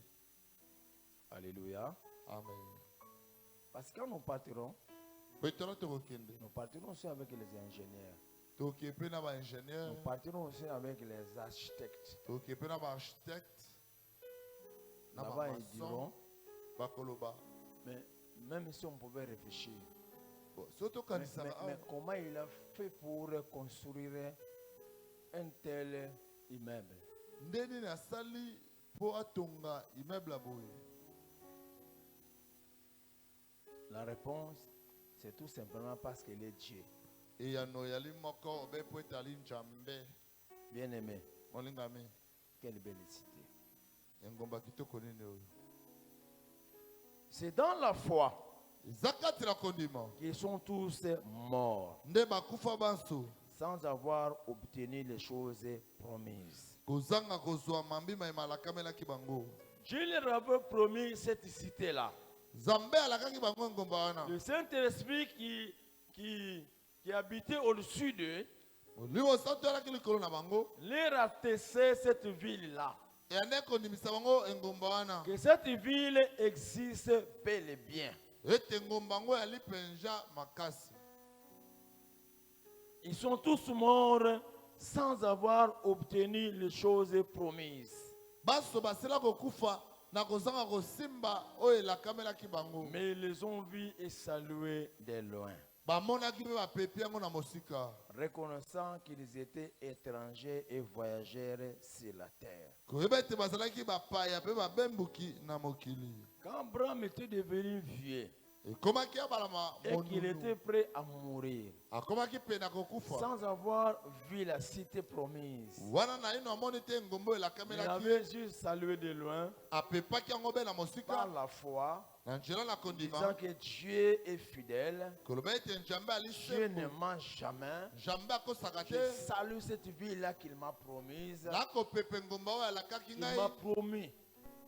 Alléluia. amen Parce que quand nous partirons aussi avec les ingénieurs. toke mpe na baingénieur Nous partirons aussi avec les architectes. toke mpe na baarchitecte na Là-bas, ils bamason diront, bakoloba mais même si on pouvait réfléchir, so mais tokanisaka comment il a fait pour construire un tel immeuble? nde nini asali mpo atonga immeuble ya boye La réponse, c'est tout simplement parce qu'il est Dieu. eyano yali moko obe po ete ali nzambe Bien-aimé, molingami quelle belle cité. engomba kitoko nini oyo C'est dans la foi eza kati na kondima qu'ils sont tous morts nde bakufa banso sans avoir obtenu les choses promises. kozanga kozwa mambima emalakamelaki bango Dieu leur avait promis cette cité-là. nzambe alakaki bango engomba wana Le Saint-Esprit qui habitait au-dessus d'eux, molimo santo alaki likolo na bango leur a tessé cette ville-là. eyande kondimisa bango engomba wana Que cette ville existe bel et bien. ete ngomba yango yali mpenza makasi Ils sont tous morts sans avoir obtenu les choses promises. baso basila kokufa na kozanga kosimba oyo elakamelaki bango Mais ils les ont vus et salués de loin, bamonaki mpe bapepi yango na mosika reconnaissant qu'ils étaient étrangers et voyageurs sur la terre. koyeba ete bazalaki bapaya mpe babembuki na mokili Quand Abraham était devenu vieux ekomaki abala et qu'il était monunu prêt à mourir, akomaki mpe na kokufa sans avoir vu la cité promise, wana na ye no amoni te engombo il elakamelaki avait juste salué de loin apepaki yango mpe na par mosika la foi, na nzela na disant kondima que Dieu est fidèle, koloba ete nzambe ali Dieu ne sembo ment jamais. nzambe akosaka Je te salue cette ville-là qu'il m'a promise. nakopepa engomba oyo alakaki Il m'a ngai promis.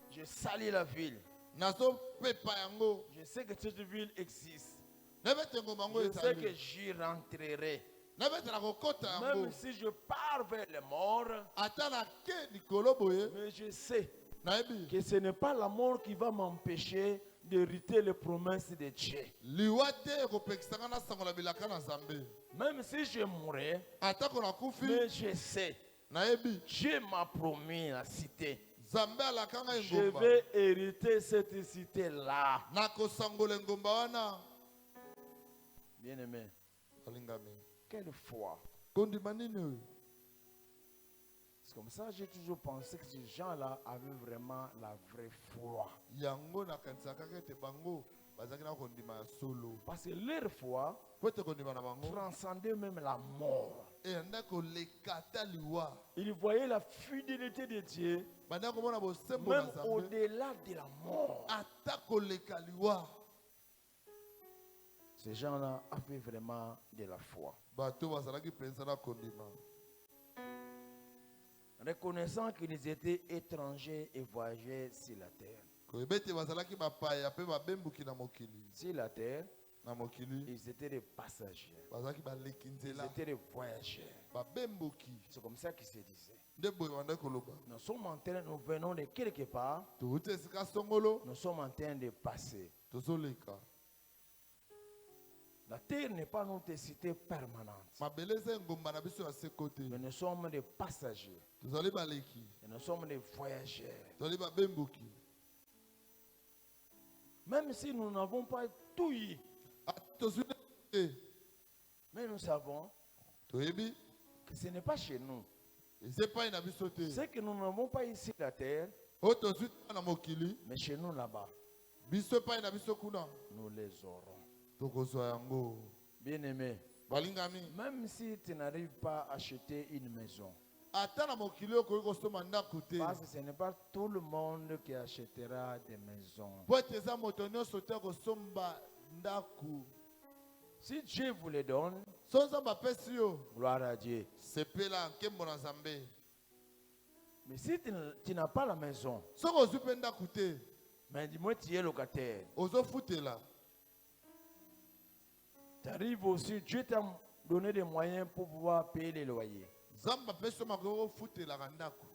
Je salue la ville. nazopepa yango Je sais que cette ville existe. nayebi ete engomba yango Je sais que ezali j'y rentrerai. nayebi ete nakokota yango Même si je pars vers les morts, ata nake likolo boye mais je sais nayebi que ce n'est pas la mort qui va m'empêcher d'hériter les promesses de Dieu. liwa te ekopekisanga nasangola bilaka na nzambe Même si je mourrai, atako nakufi mais je sais, nayebi Dieu m'a promis la cité. nzambe alakanga Je engomba vais hériter cette cité-là. nakosangola engomba wana Bien-aimé, alingami quelle foi. kondima nini oyo C'est comme ça que j'ai toujours pensé que ces gens-là avaient vraiment la vraie foi. yango nakanisaka kaka ete bango bazalaki na kondima ya solo Parce que leur foi po ete kondima na bango transcendait même la mort. eyanda koleka ata liwa Ils voyaient la fidélité de Dieu banda komona bosembo na même nzambe au-delà de la mort. ata koleka liwa Ces gens-là avaient vraiment de la foi. bato bazalaki mpenza na kondima Reconnaissant qu'ils étaient étrangers et voyageurs sur la terre. koyeba ete bazalaki bapaya mpe babembuki na mokili Sur la terre, na mokili ils étaient des passagers. bazalaki baleki Ils nzela étaient des voyageurs. babembuki C'est comme ça qu'ils se disaient. nde boye bandaki koloba Nous sommes en train, nous venons de quelque part, touti esika songolo nous sommes en train de passer. tozoleka La terre n'est pas notre cité permanente. mabele eza engomba na biso ya seko te Mais nous sommes des passagers. tozali baleki Et nous sommes des voyageurs. tozali babembuki Même si nous n'avons pas tout eu, tozwi te mais nous savons toyebi que ce n'est pas chez nous. eza epai na biso te Ce que nous n'avons pas ici la terre, oyo tozwi te na mokili mais chez nous là-bas, biso epai na biso kuna nous les aurons. tokozwa yango Bien-aimé, balingami même si tu n'arrives pas à acheter une maison, ata na mokili oyo okoki kosomba ndako te parce que ce n'est pas tout le monde qui achètera des maisons. po ete eza moto nyonso te akosomba ndako Si Dieu vous les donne, so nzambe apesi yo gloire à Dieu. sepela nkembo na nzambe Mais si tu n'as pas la maison, soki ozwi mpe ndako te mais dis-moi tu es locataire, ozofutela tu arrives aussi, Dieu t'a donné des moyens pour pouvoir payer les loyers. nzambe apesi yo makoki kofutelaka ndako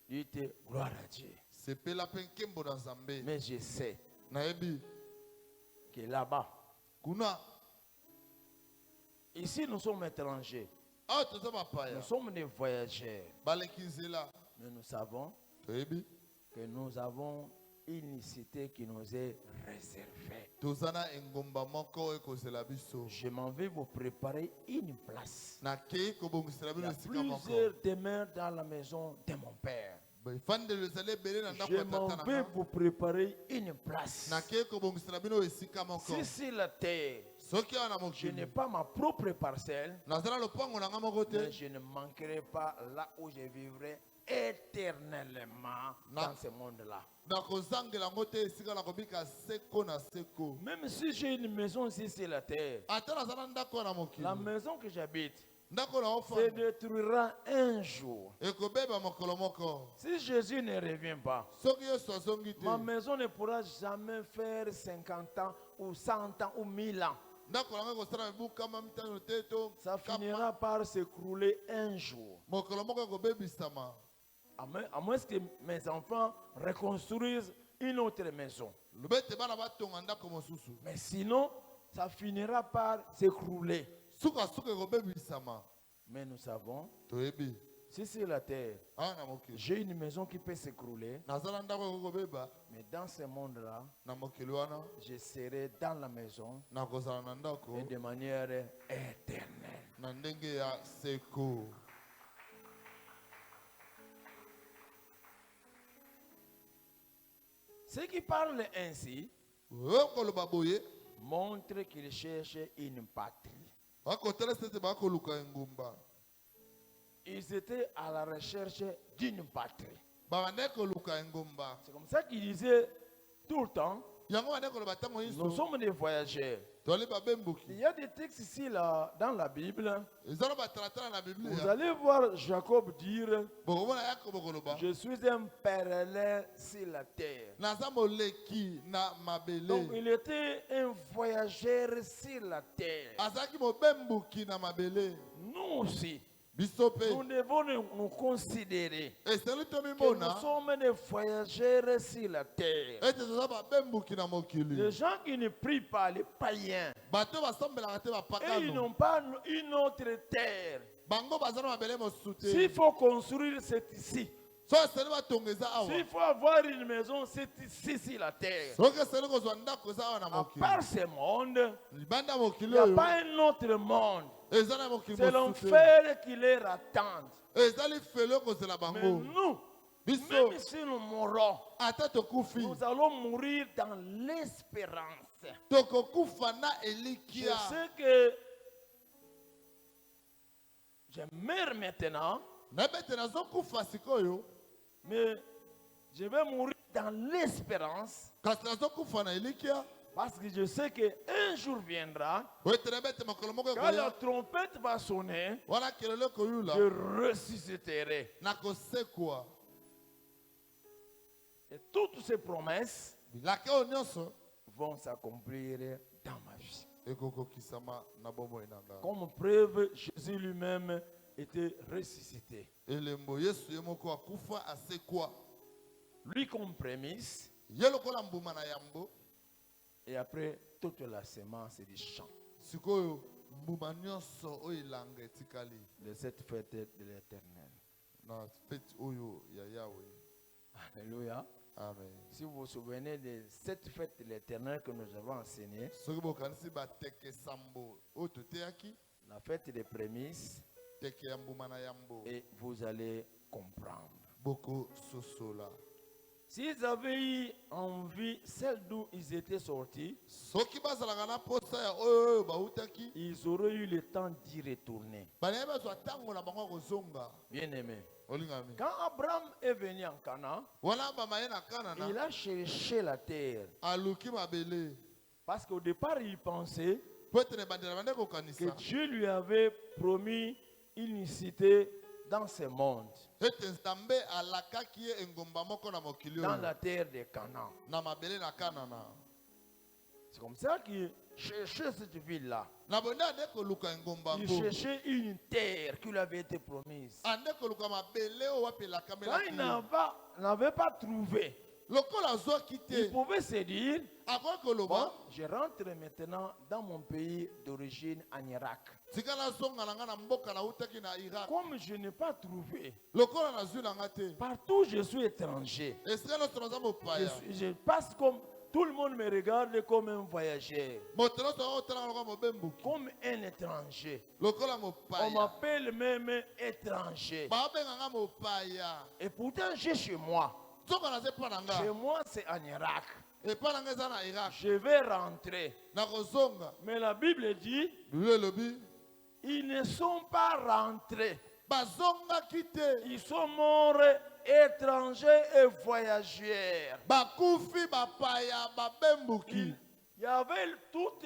Dites gloire à Dieu. sepela mpe nkembo na nzambe Mais je sais nayebi que là-bas, kuna ici nous sommes étrangers, awa toza bapaya nous sommes des voyageurs. baleki nzela Mais nous savons toyebi que nous avons une cité qui nous est réservée. toza na engomba moko oyo ekozela biso Je m'en vais vous préparer une place. nakei kobongisela Il y bino a esika moko plusieurs demeures dans la maison de mon père. efandelo ezali ebele na ndako Je ya m'en tata vais na vous préparer une place. nakei kobongisela bino esika moko Si sur la terre, soki awa na je n'ai mokili pas ma propre parcelle, naza na lopango na nga moko te mais je ne manquerai pas là où je vivrai éternellement dans ce monde-là. nakozangela yango te esika nakobika seko na seko Même si j'ai une maison ici sur la terre, ata naza na ndako ya na mokili la maison que j'habite ndako na se ofanda détruira un jour. ekobeba mokolo moko Si Jésus ne revient pas, soki yesu azongi te ma maison ne pourra jamais faire 50 ans ou 100 ans ou 1000 ans. ndako na ngai kosala mibukama mitano te to Ça finira par s'écrouler un jour. mokolo moko ekobebisama À moins que mes enfants reconstruisent une autre maison. lobi ete bana batonga ndako mosusu Mais sinon, ça finira par s'écrouler. sukasuka ekobebisama Mais nous savons, toyebi si c'est la terre, awa na mokili j'ai une maison qui peut s'écrouler. naza na ndako ekokobeba Mais dans ce monde-là, na mokili wana je serai dans la maison nakozala na ndako et de manière éternelle. na ndenge ya seko Ceux qui parlent ainsi oyo koloba boye montrent qu'ils cherchent une patrie. bakotelesa ete bakoluka engumba Ils étaient à la recherche d'une patrie. babandaki koluka engumba C'est comme ça qu'ils disaient tout le temps, yango bandaki koloba ntango nous nyonso sommes des voyageurs. toli Il babembuki y a des textes ici là, dans la Bible. eza na batalatala na Vous biblia allez voir Jacob dire, bokomona yakobo koloba je suis un pèlerin sur la terre. naza moleki na Donc mabele il était un voyageur sur la terre. azalaki mobembuki na mabele Nous aussi, biso mpe nous devons nous considérer esengeli que nous tomimona sommes des voyageurs sur la terre. ete toza babembuki na Les mokili gens qui ne prient pas, les païens, bato basambelaka te et ils bapakano n'ont pas une autre terre. bango baza na mabele mosusu S'il te faut construire, c'est ici. so esengeli batonga eza awa S'il faut avoir une maison, c'est ici sur la terre. soki esengeli kozwa ndako eza awa na À mokili part ce monde, libanda ya il mokili n'y a oyo pas un autre monde. eza na mokili C'est mosusu te l'enfer qui les attend. ezali felo kozela Mais bango nous, biso même si nous mourons, ata tokufi nous allons mourir dans l'espérance. tokokufa na Je elikia sais que je meurs maintenant, nayebi ete nazokufa sikoyo mais je vais mourir dans l'espérance kasi nazokufa na elikia Parce que je sais qu'un jour viendra, po ete nayebi ete mokolo moko quand la ekoya trompette va sonner, wana kelelo ekoyula je ressusciterai. nakosekwa. Et toutes ces promesses bilaka oyo nyonso vont s'accomplir dans ma vie. ekokokisama na bomoi na ngai. Comme preuve, Jésus lui-même était ressuscité. elembo yesu ye moko akufa asekwa Lui comme prémisse, ye lokola mbuma na yambo. et après toute la semence du champ sikoyo mbuma nyonso oyo elanga etikali de cette fête de l'Éternel. na fete oyo ya yawe. Alléluia. Amen. Si vous vous souvenez de cette fête de l'Éternel que nous avons enseignée, soki bokanisi bateke sambo oyo toteyaki la fête des prémices, teke ya mbuma na yambo et vous allez comprendre. bokososola. S'ils avaient eu envie, celle d'où ils étaient sortis, soki bazalaka na posa ya oyo bautaki ils auraient eu le temps d'y retourner. banaye bazwa ntango na bango ya kozonga. Bien-aimé, olingami quand Abraham est venu en Canaan, wana bamaye na il kanana a cherché la terre. aluki mabele Parce qu'au départ, il pensait po ete na ebandela bande que kokanisa Dieu lui avait promis une cité dans ce monde, ete nzambe alakaki ye engomba moko na mokili dans oyo la terre de Canaan. na mabele na kanana. C'est comme ça qu'il cherchait cette ville-là. na bonde ande koluka engomba Il ngo cherchait une terre qui lui avait été promise. ande koluka mabele oyo wapi Quand il elakamelaki n'avait pas trouvé, lokola azwaki il te pouvait se dire, akoki bon, koloba je rentre maintenant dans mon pays d'origine en Irak. tika nazonga na nga na mboka nautaki na irak Comme je n'ai pas trouvé, lokola nazwi na nga te partout je suis étranger. esika nyonso naza mopaya Je passe comme, tout le monde me regarde comme un voyageur, moto nyonso akotalanga lokola mobembuki comme un étranger. lokola On mopaya m'appelle même étranger. babenganga mopaya Et pourtant, j'ai chez moi. nzoka naza epa na Chez nga moi, c'est en Irak. epa na nga eza na irak Je vais rentrer. nakozonga. Mais la Bible dit, biblia elobi ils ne sont pas rentrés. bazongaki te Ils sont morts étrangers et voyageurs. bakufi bapaya babembuki. Il y avait toute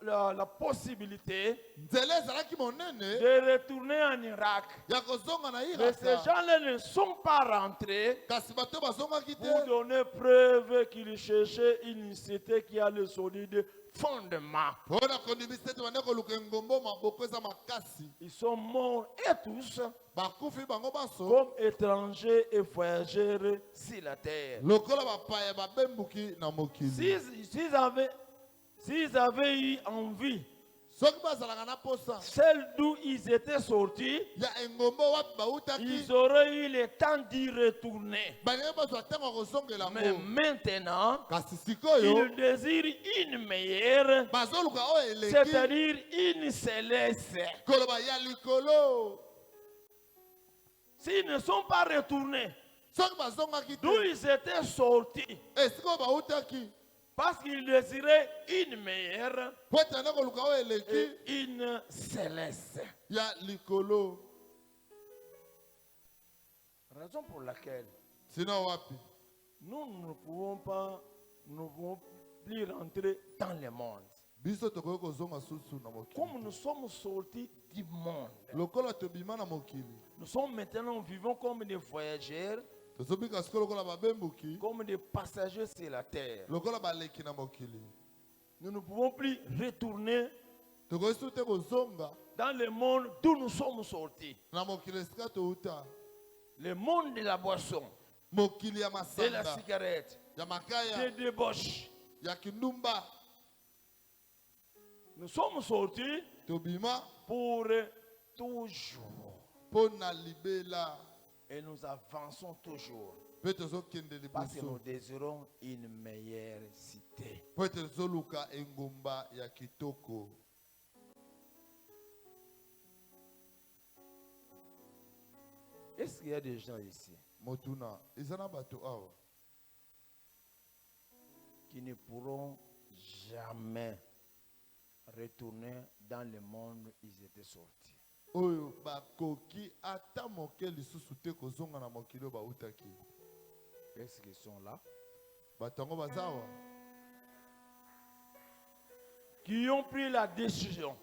la possibilité nzela ezalaki monene de retourner en Irak. ya kozonga na Mais ces iraka gens-là ne sont pas rentrés kasi bato bazongaki pour te donner preuve qu'ils cherchaient une cité qui a le solide fondement. mpo na kondimisa ete bande koluka engombo maboko eza makasi. Ils sont morts et tous bakufi bango baso comme étrangers et voyageurs sur la terre. lokola bapaya babembuki na mokili. S'ils avaient eu envie, soki bazalaka na posa celle d'où ils étaient sortis, ya engombo wapi bautaki ils auraient eu le temps d'y retourner. balingi bazwa ntango ya kozongela Mais ngo maintenant, kasi sikoyo ils désirent une meilleure, bazoluka oyo eleki c'est-à-dire une céleste. koloba ya likolo. S'ils ne sont pas retournés soki bazongaki d'où te ils étaient sortis, esika oyo bautaki parce qu'ils désiraient une meilleure po ete ande koluka oyo eleki et une céleste. ya likolo. Raison pour laquelle sino wapi nous ne pouvons plus rentrer dans le monde. biso tokoki kozonga susu na mokili Comme nous sommes sortis du monde, lokola tobima na mokili nous sommes maintenant vivons comme des voyageurs, tozobika siko lokola babembuki comme des passagers sur la terre. lokola baleki na mokili Nous ne pouvons plus retourner tokoki su te kozonga dans le monde d'où nous sommes sortis. na mokili esika touta Le monde de la boisson, mokili ya de la masanga cigarette, ya des makaya débauches. ya kindumba. Nous sommes sortis Tobima pour toujours. mpo na libela Et nous avançons toujours. mpe tozokende Parce que nous liboso désirons une meilleure cité. mpo ete tozoluka engumba ya kitoko. Est-ce qu'il y a des gens ici motuna eza na bato awa qui ne pourront jamais retourner dans le monde où ils étaient sortis? oyo bakoki ata moke lisusu te kozonga na mokili oyo bautaki. Est-ce qu'ils sont là? bato yango baza awa qui ont pris la décision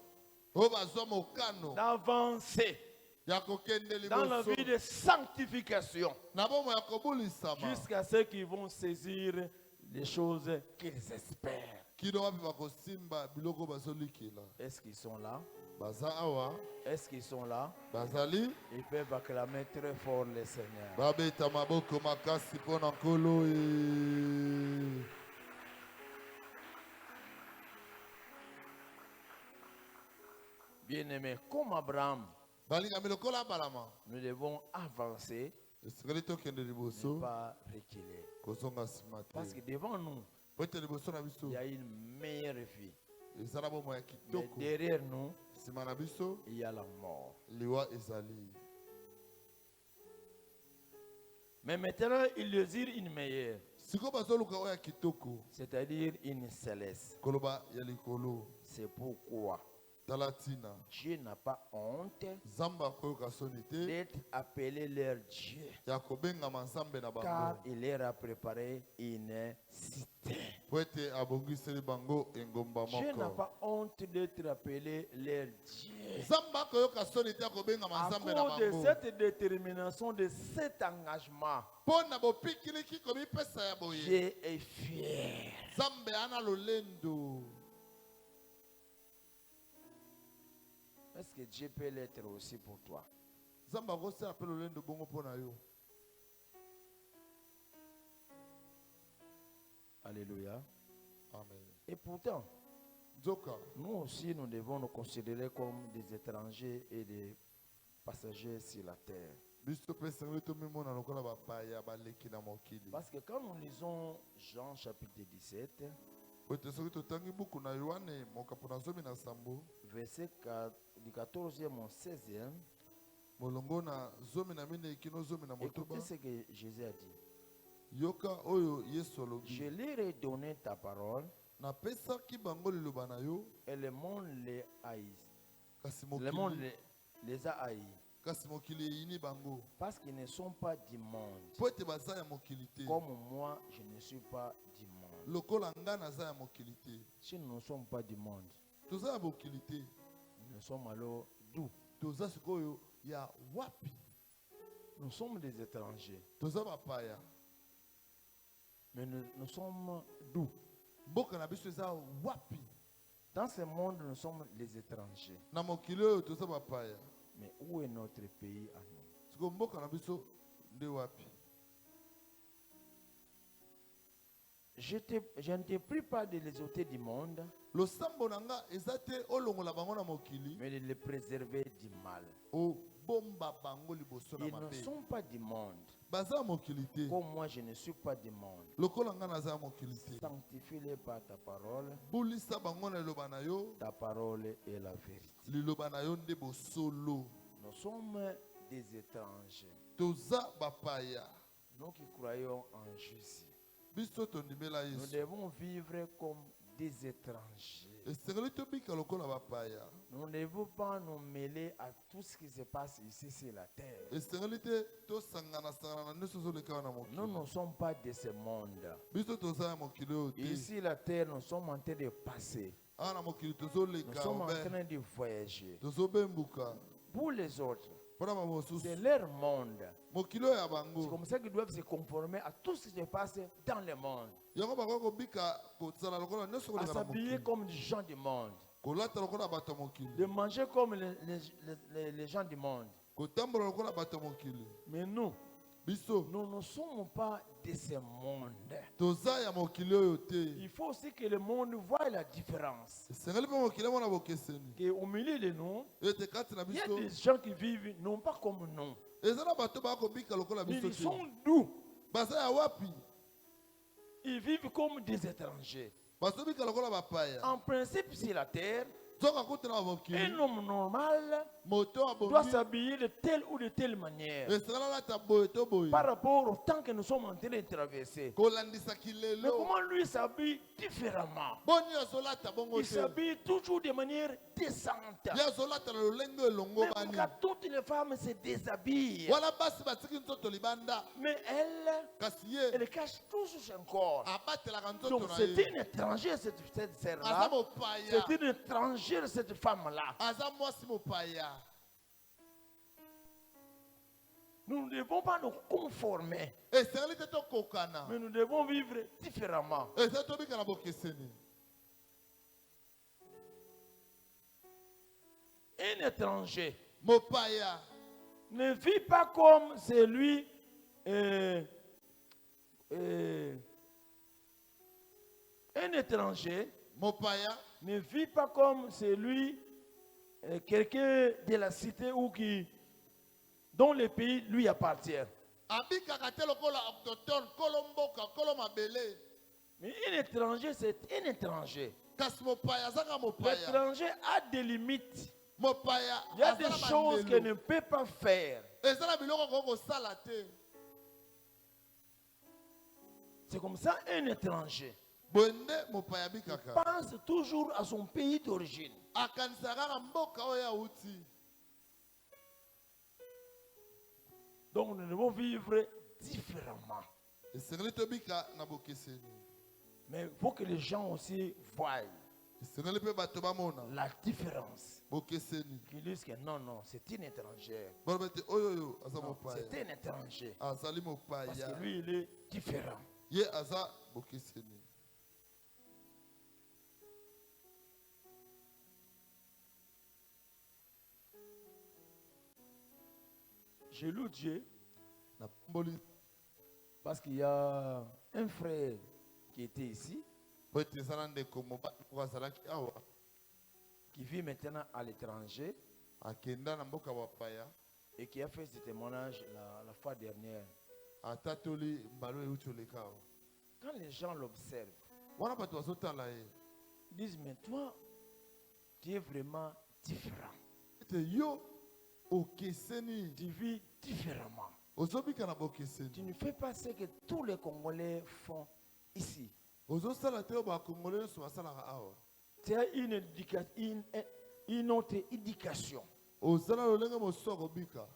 oyo bazwa mokano d'avancer ya kokende dans la liboso vie de sanctification na bomoi ya kobulisama jusqu'à ce qu'ils vont saisir les choses qu'ils espèrent. kino wapi bakosimba biloko oyo bazolikela. Est-ce qu'ils sont là? Baza awa Est-ce qu'ils sont là? bazali Ils peuvent acclamer très fort le Seigneur. babeta maboko makasi mpo na nkolo e. Bien-aimés, comme Abraham, balingami lokola balama nous devons avancer, esengeli tokende ne liboso pas reculer. kozonga nsima Parce que te devant nous, po ete liboso na biso il y a une meilleure vie. eza na bomoi ya Mais kitoko derrière nous, nsima na biso il y a la mort. liwa ezali. Mais maintenant, il désire une meilleure, sikoyo bazoluka oyo ya kitoko c'est-à-dire une céleste. koloba ya likolo. C'est pourquoi tala ntina Dieu n'a pas honte nzambe akoyoka soni te d'être appelé leur Dieu, ya kobengama nzambe na car bango il leur a préparé une cité. po ete abongiseli bango engomba Dieu n'a moko. pas honte d'être appelé leur Dieu. nzambe akoyoka soni te akobengama À nzambe na cause de bango cette détermination, de cet engagement, mpo na bopikiliki komipesa ya boye. Dieu est fier. nzambe ana lolendo. Est-ce que Dieu peut l'être aussi pour toi? nzambe akosala mpe lolendo bongo mpo na yo. Alléluia. Amen. Et pourtant, nzoka nous aussi, nous devons nous considérer comme des étrangers et des passagers sur la terre. biso mpe esengeli tomimona lokola bapaya baleki na mokili. Parce que quand nous lisons Jean chapitre 17, po ete soki totangi buku na yohane mokapo na 17 verset du 14e au 16e, molongo na 14 kino 10 écoutez ce que Jésus a dit. yoka oyo yesu alobi. Je leur ai donné ta parole napesaki bango liloba na yo et le monde les haït. kasi Le monde mokili, les a haïs kasi mokili eyini bango parce qu'ils ne sont pas du monde. po ete baza ya mokili te Comme moi, je ne suis pas du monde. lokola nga naza ya mokili te. Si nous ne sommes pas du monde, toza ya mokili te, nous sommes alors d'où? toza sikoyo ya wapi? Nous sommes des étrangers. toza bapaya. Mais nous sommes d'où? mboka na biso eza wapi? Dans ce monde, nous sommes les étrangers. na mokili oyo toza bapaya. Mais où est notre pays à nous? sikoyo mboka na biso nde wapi? Je ne te prie pas de les ôter du monde, losambo na nga eza te olongola bango na mokili, mais de les préserver du mal. obomba bango liboso na Ils ne mabe. sont pas du monde. baza ya mokili te Comme moi, je ne suis pas du monde. lokola nga naza ya mokili te. Sanctifie-les par ta parole. bulisa bango na liloba na yo. Ta parole est la vérité. liloba na yo nde bosolo. Nous sommes des étrangers. toza bapaya. Nous qui croyons en Jésus, biso tondimela nous yesu. devons vivre comme des étrangers. esengeli tobika lokola bapaya. Nous ne devons pas nous mêler à tout ce qui se passe ici sur la terre. esengeli te tosangana-sangana na nyonso ezoleka na Nous mokili. ne sommes pas de ce monde. biso toza ya mokili oyo te. Ici, la terre, nous sommes en train de passer. awa na mokili Nous tozoleka sommes en obe, train de voyager. tozobembuka Pour les autres, mpona bamosusu. c'est leur monde. mokili oyo ya C'est bango comme ça qu'ils doivent se conformer à tout ce qui se passe dans le monde. yango bakoki kobika kozala lokola nyonso À koleka na s'habiller mokili. comme des gens du monde. kolata lokola bato ya mokili. De manger comme les gens du monde. kotambola lokola bato ya mokili. Mais nous, biso nous ne sommes pas de ce monde. toza ya mokili oyo te. Il faut aussi que le monde voie la différence. esengeli mpe mokili amona bokeseni. Qu'au milieu de nous, ete kati na il y a biso des gens qui vivent non pas comme nous. eza na bato bakobika lokola Mais biso ils te. sont d'où? baza ya wapi? Ils vivent comme des étrangers. bazobika lokola bapaya. En principe, sur la terre, nzoka kuta na un mokili homme normal moto doit abongi s'habiller de telle ou de telle manière esengeli alata boye to boye par rapport au temps que nous sommes en train de traverser. kolandisaki Mais lelo. comment lui s'habille différemment? boni azolata bongo Il te. s'habille toujours de manière décente. ye azolatela lolenge elongo Même bani quand toutes les femmes se déshabillent. wana basi batiki nzoto libanda Mais elle, kasi ye elle cache toujours son corps. abatelaka nzoto Donc na c'est ye une étrangère, cette aza sœur-là. mopaya C'est une étrangère, cette femme-là. aza mwasi mopaya Nous ne devons pas nous conformer, esengeli te tokokana mais nous devons vivre différemment. eza tobika na bokeseni Un étranger mopaya ne vit pas comme celui un étranger mopaya ne vit pas comme celui quelqu'un de la cité ou qui dont le pays lui appartient. abikaka te lokola autochtone kolo mboka kolo mabele Mais un étranger, c'est un étranger. kasi mopaya azaka mopaya L'étranger a des limites. mopaya Il y a aza des na choses bandelo. qu'il ne peut pas faire. eza na biloko koko kosala te C'est comme ça un étranger bonde mopaya abikaka pense toujours à son pays d'origine. akanisaka kaka mboka oyo awuti Donc nous devons vivre différemment. esengeli tobika na bokeseni Mais il faut que les gens aussi voient esengeli mpe bato bamona la différence. bokeseni Qu'ils disent que non, non, c'est une étrangère. baloba te oyoyo aza Non, mopaya c'est un étranger. azali Parce mopaya que lui, il est différent. ye aza bokeseni Je loue Dieu napomboli parce qu'il y a un frère qui était ici, po ete eza na ndeko mobali moko azalaki awa qui vit maintenant à l'étranger akenda na mboka bapaya et qui a fait ce témoignage la fois dernière. atatoli mbala oyo euti oleka awa Quand les gens l'observent, wana bato bazotala ye ils disent, mais toi, tu es vraiment différent. ete yo okeseni Tu vis différemment. ozobika na Tu bokeseni ne fais pas ce que tous les Congolais font ici. ozosala te oyo bakongole nyonso basalaka awa Tu as une autre éducation. ozala lolenge mosusu akobika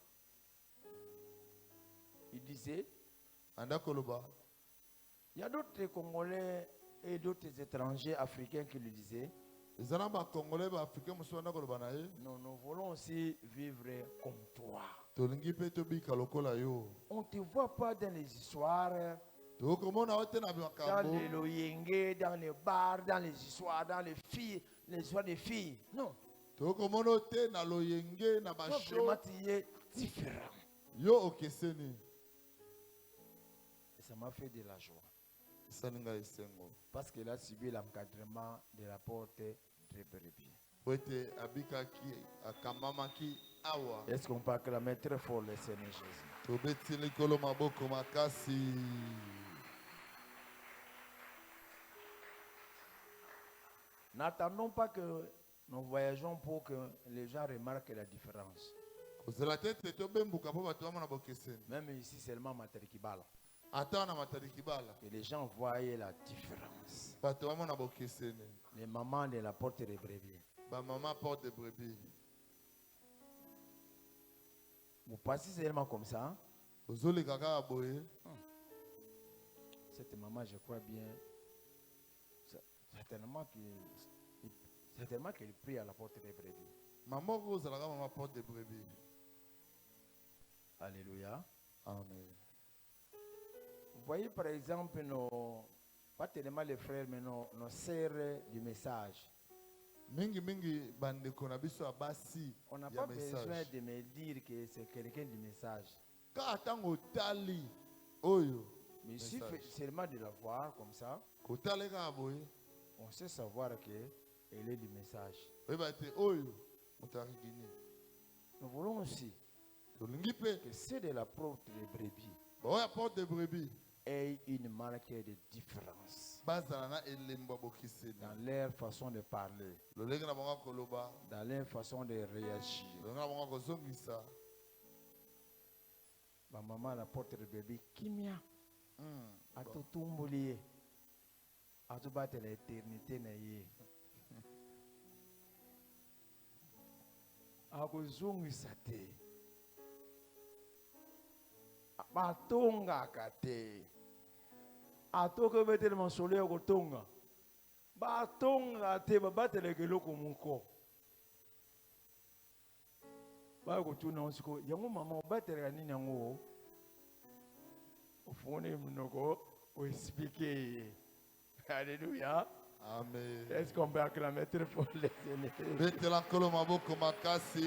Il disait, anda koloba il y a d'autres Congolais et d'autres étrangers africains qui le disaient, eza na bakongole baafrikain mosusu banda koloba na ye nous voulons aussi vivre comme toi. tolingi mpe tobika lokola yo On ne te voit pas dans les histoires, tokomona yo te na dans makambo les loyenge, dans les bars, dans les histoires, dans les filles, les histoires des filles. Non, tokomona yo te na loyenge na toi basho vraiment tu es différent. yo okeseni Et ça m'a fait de la joie. esali ngai esengo Parce qu'elle a subi l'encadrement de la porte très brebis. po ete abikaki akambamaki awa Est-ce qu'on peut acclamer très fort le Seigneur Jésus? tobeti likolo maboko makasi N'attendons pas que nous voyageons pour que les gens remarquent la différence. kozela te ete tobembuka mpo bato bamona bokeseni Même ici seulement Matarikibala. ata wana matali bala Que les gens voient la différence. bato bamona bokeseni Les mamans de la porte de brebis. bamama porte de brebis Vous passez seulement comme ça. Hein? ozoleka kaka boye Cette maman, je crois bien, certainement qu'elle prie à la porte des brebis. mama oko ozalaka mama porte de brebis Alléluia. amen Vous voyez par exemple pas tellement les frères, mais nos sœurs du message. mingi bandeko na biso ya basi On n'a ya pas besoin message de me dire que c'est quelqu'un du message. kaka ntango otali oyo Mais il suffit message. seulement de la voir comme ça, kotala kaka boye on sait savoir qu'elle est du message. oyeba ete oyo moto ya Guinée. Nous voulons aussi tolingi mpe que ceux de la porte des brebis baoyo ya porte de brebis aient une marque de différence bazala na elembo ya bokeseni dans leur façon de parler, lolenge na bango ya koloba dans leur façon de réagir. lolenge na bango ya kozongisa Ma maman à la porte des brebis, Kimia, à tout oublié, à tout battre l'éternité. akozongisa te, batongaka te. Atoke betele masolo ya kotonga, batonga te, babateleke eloko moko. Baya kotuna osiko, yango mama obateleka nini yango? Ofone mnoko, expliquer. Alléluia. Amen. Est-ce qu'on peut acclamer très fort les élèves? Betela nkolo maboko makasi.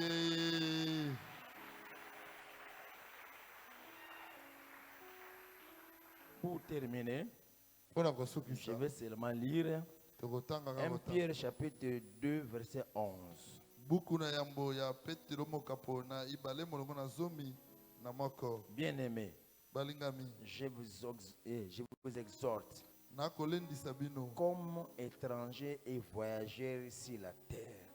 Pour terminer, je vais seulement lire 1 Pierre chapitre 2 verset 11. Bien-aimés, je vous exhorte comme étrangers et voyageurs sur la terre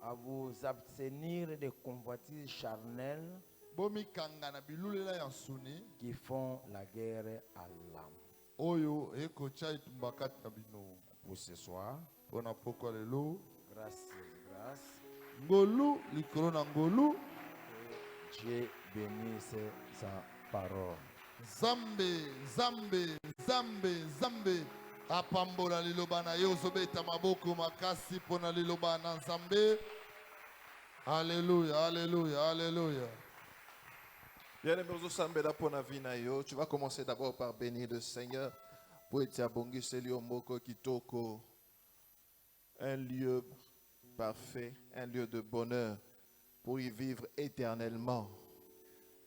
à vous abstenir des convoitises charnelles qui font la guerre à l'âme. Pour ce soir, grâce sur grâce, Dieu bénisse sa parole. Zambe, Zambe, Zambe, Zambe. Apambola liloba na yo zobeta maboko makasi pona liloba na Zambe. Alléluia, alléluia, alléluia. Tu vas commencer d'abord par bénir le Seigneur pour kitoko, un lieu parfait, un lieu de bonheur pour y vivre éternellement.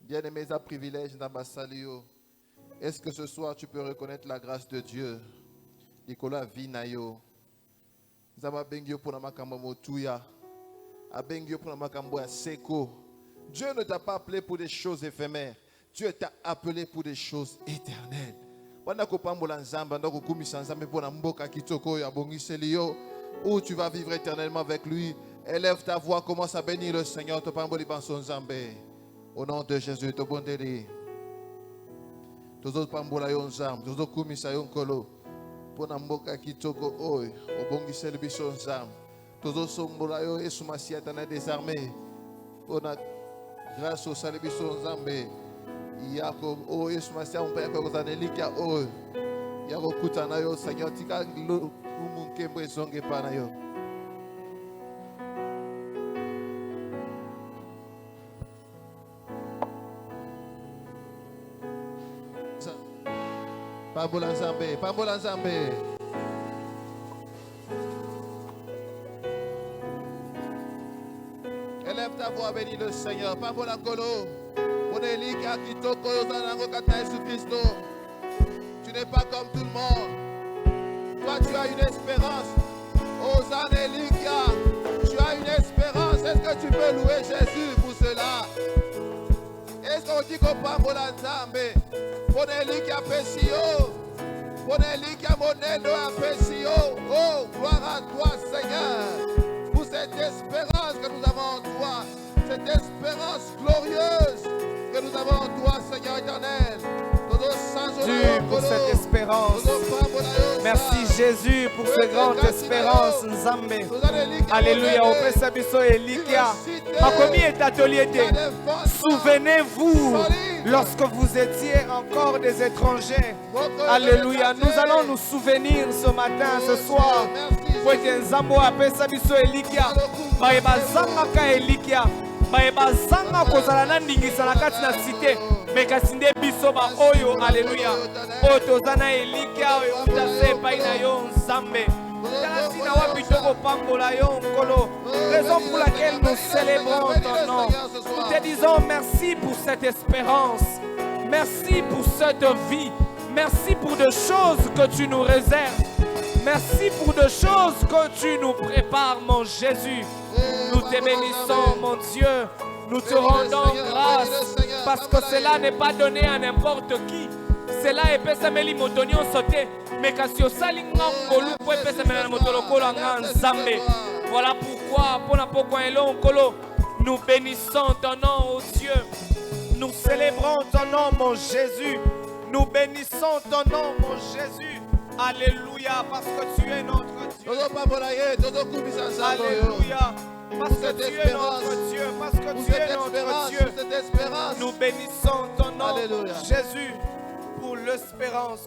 Bien-aimés, à privilège d'ambassalio. Est-ce que ce soir tu peux reconnaître la grâce de Dieu? Nicolas Vinayo. Zama bengyo pour namakambo motuya. Abengyo pour namakambo ya seko. Dieu ne t'a pas appelé pour des choses éphémères. Dieu t'a appelé pour des choses éternelles. Où tu vas vivre éternellement avec lui. Élève ta voix, commence à bénir le Seigneur. Au nom de Jésus, te bon délire. Tozo pambola yon zam, tozo kumisa yon kolo. Pona mboka kitoko oy, obongise le bison zam. Tozo sombola yo esumasi atana désarmé. Pona grâce au salut bison zambe. Yako o esumasi on peut ko zanelika oy. Yako kutana yo Seigneur tika umunke mbezonge pana yo. Pambola Zambé, Pambola Zambé. Élève ta voix, bénis le Seigneur. Pambola Kolo. Onelika Kitoko Yozanango Kata Jésus Christo. Tu n'es pas comme tout le monde. Toi, tu as une espérance. Ozanelika, tu as une espérance. Est-ce que tu peux louer Jésus pour cela? Est-ce qu'on dit qu'on Pambola Zambé? Bonelika Pesio, Bonelika Monendo Pesio. Oh, gloire à toi, Seigneur, pour cette espérance que nous avons en toi, cette espérance glorieuse que nous avons en toi, Seigneur éternel. Dieu pour cette espérance. Merci Jésus pour cette grande espérance. Nzambe. Alléluia. Au Pesabiso Elikia. Makomi est atelier. Souvenez-vous lorsque vous étiez encore des étrangers. Alléluia. Nous allons nous souvenir ce matin, ce soir. Pour être Nzambo à Pesabiso Elikia. Maeba Zanga ka Elikia. Maeba Zanga kozala na ndingisa na kati na cité. Mekasinde biso ba oyo. Alléluia. Otozana Elikia utase paina yo Nzambe. Talasina wapitoko pambola yo nkolo. Raison pour laquelle nous célébrons ton nom. Nous te disons merci pour cette espérance. Merci pour cette vie. Merci pour de choses que tu nous réserves. Merci pour de choses que tu nous prépares, mon Jésus. Nous te bénissons, mon Dieu. Nous te rendons grâce parce que cela n'est pas donné à n'importe qui. Cela est pesameli motonio sauté. Mais quand salinga ngolu pour pesameli motolokolo nzambe. Voilà pourquoi nous bénissons ton nom, oh Dieu. Nous célébrons ton nom, mon Jésus. Nous bénissons ton nom, mon Jésus. Alléluia, parce que tu es notre Dieu. Alléluia, parce que tu es notre Dieu. Parce que tu es notre Dieu. Nous bénissons ton nom, Alléluia. Jésus, pour l'espérance.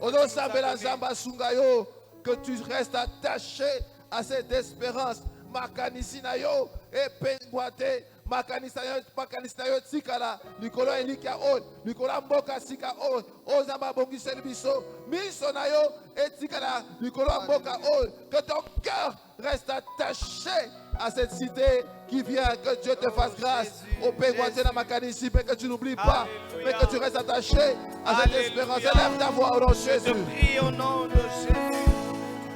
Que tu restes attaché à cette espérance. Makanisi na yo epengwate makanisa yo tikala likolo elikia o likolo mboka sika o ozamba bongiseli biso miso na yo etikala likolo mboka o que ton cœur reste attaché à cette cité qui vient, que Dieu te fasse grâce au pengwate na makanisi, mais que tu n'oublies pas, mais que tu restes attaché à cette espérance. Élève ta voix au nom de Jésus. Je prie au nom de Jésus.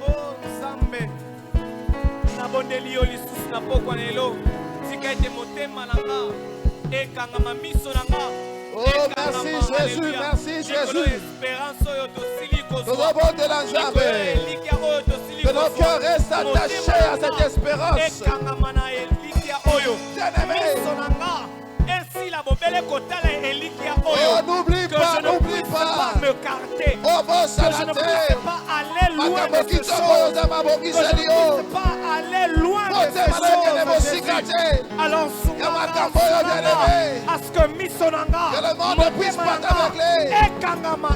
Oh Nzambe, nabondeli yo lisusu na pokwa na elo tika ete motema na nga ekangama miso na nga. Oh merci Jésus, merci Jésus. Espérance oyo tosili kozwa. Tozobondela Nzambe. Que nos cœurs restent attachés à cette espérance. Ekangama na elikia oyo. Miso na nga. Ainsi la bobele kotala elikia oyo. Oh n'oublie pas, n'oublie pas. Me carter. Oh bon Que je ne puisse pas aller loin de ces choses. Que je ne puisse pas aller loin de ces choses. Alors à ce que misonanga que le monde ne puisse pas t'aveugler. ekangama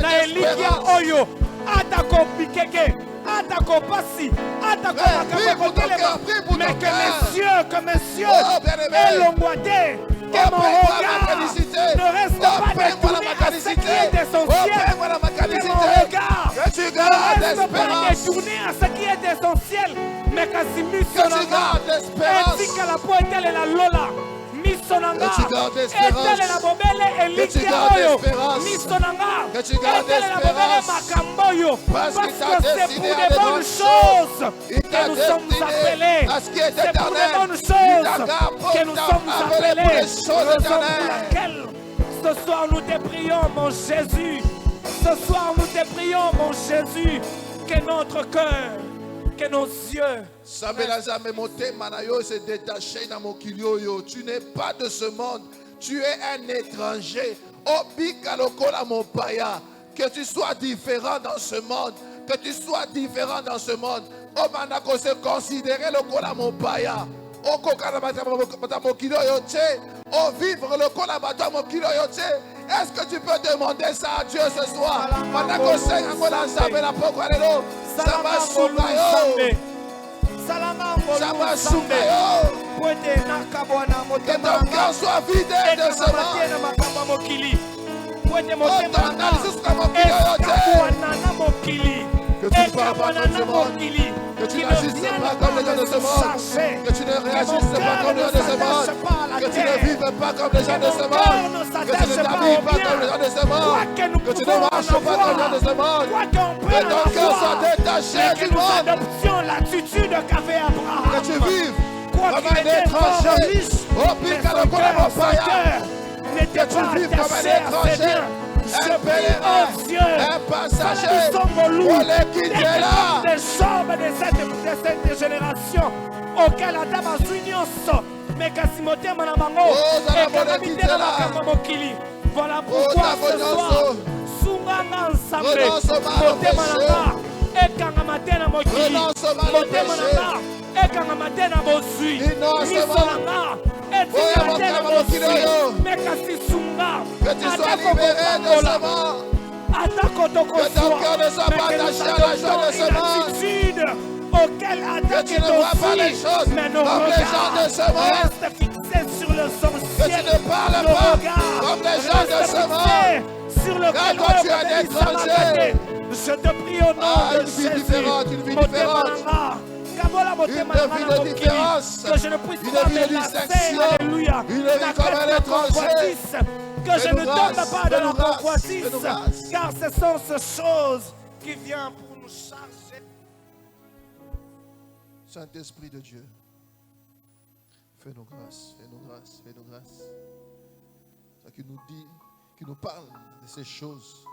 na elikia oyo atako pikeke atako pasi atako makambo kotelema mais que messieurs elongwate que mon regard ne reste pas détourné à ce qui est essentiel, que mon regard ne reste pas détourné à ce qui est essentiel, mais que si misonanga etika la poetele la lola misonanga etele la bobele elikia oyo misonanga etele la bobele makambo oyo parce que c'est pour de bonnes choses que nous sommes appelés, c'est pour de bonnes choses que nous sommes appelés, raison pour laquelle ce soir nous te prions mon Jésus, ce soir nous te prions mon Jésus, que notre cœur, que nos yeux tu n'es pas de ce monde, tu es un étranger. Que tu sois différent dans ce monde, que tu sois différent dans ce monde. Oh manako se considérer le kola mon paya. Oh kokana bata mokilo yote. Oh vivre le kola bata mokilo yote. Est-ce que tu peux demander ça à Dieu ce soir? Manako se ngola nzambe na poko lelo. Samba sukayo. Samba sukayo. Que ton cœur soit vidé de ce monde. Que tu ne parles pas comme ce monde, que tu n'agisses pas comme les gens de ce monde, que tu ne réagisses pas comme les gens de ce monde, que tu ne vives pas comme les gens de ce monde, que tu ne t'habilles pas comme les gens de ce monde, que tu ne marches pas comme les gens de ce monde, que ton cœur soit détaché du monde, que tu vives comme un étranger, au pic à l'Okolabopaya, que tu vives comme un étranger. Un pèlerin, un passager, pour les quitter là. Des chambres de cette génération auquel Adam a soigné, mais Kasimote Manamango et Kanamite Mokili. Voilà pourquoi ce soir, Sunganga ensemble, Mote Mananga et Kangamatena Mokili, Mote Mananga et Kangamatena Bosui, Misonanga. Que tu sois libéré de ce monde. Que ton cœur ne soit pas attaché à la joie de ce monde. Que tu ne vois pas les choses comme les gens de ce monde. Que tu ne parles pas comme les gens de ce monde. Car toi tu es un étranger. Je te prie au nom de Jésus. Une vie différente. Une vie de différence, que je ne puisse pas me lasser, alléluia, une vie comme un étranger, que je ne tombe pas dans la convoitise, car ce sont ces choses qui viennent pour nous charger. Saint-Esprit de Dieu, fais-nous grâce, fais-nous grâce, fais-nous grâce. Toi qui nous dis, qui nous parle de ces choses,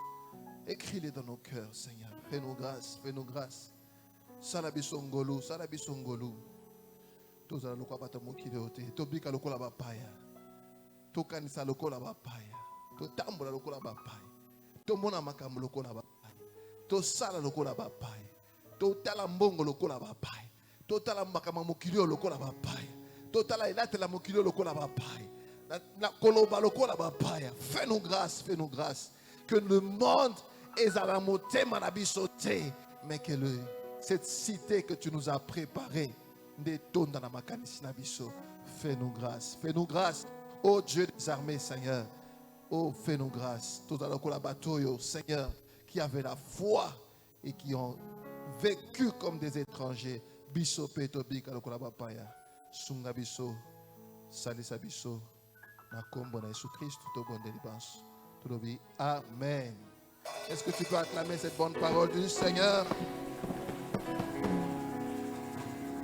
écris-les dans nos cœurs, Seigneur. Fais-nous grâce, fais-nous grâce. Salabisongolu, salabisongolu. Tozala lokola bata mokili ote. Tobika lokola bapaya. Tokanisa lokola bapaya. Totambola lokola bapaya. Tomona makambo lokola bapaya. tosala lokola bapai, totala mbongo lokola bapai, totala makama mokili lokola bapai, totala elatela mokili lokola bapai, na koloba lokola bapai. Fais-nous grâce, fais-nous grâce, que le monde est à la motema na biso te, mais que cette cité que tu nous as préparée détonne na makanisi na biso. Fais-nous grâce, ô Dieu des armées, Seigneur. Oh, fais-nous grâce. Tout à l'heure, Seigneur, qui avaient la foi et qui ont vécu comme des étrangers. Biso peto bika lokola bapaya. Sunga biso, salisa biso. Na kombo na Jésus Christ, tout au bon délivrance. Tout le vie. Amen. Est-ce que tu peux acclamer cette bonne parole du Seigneur?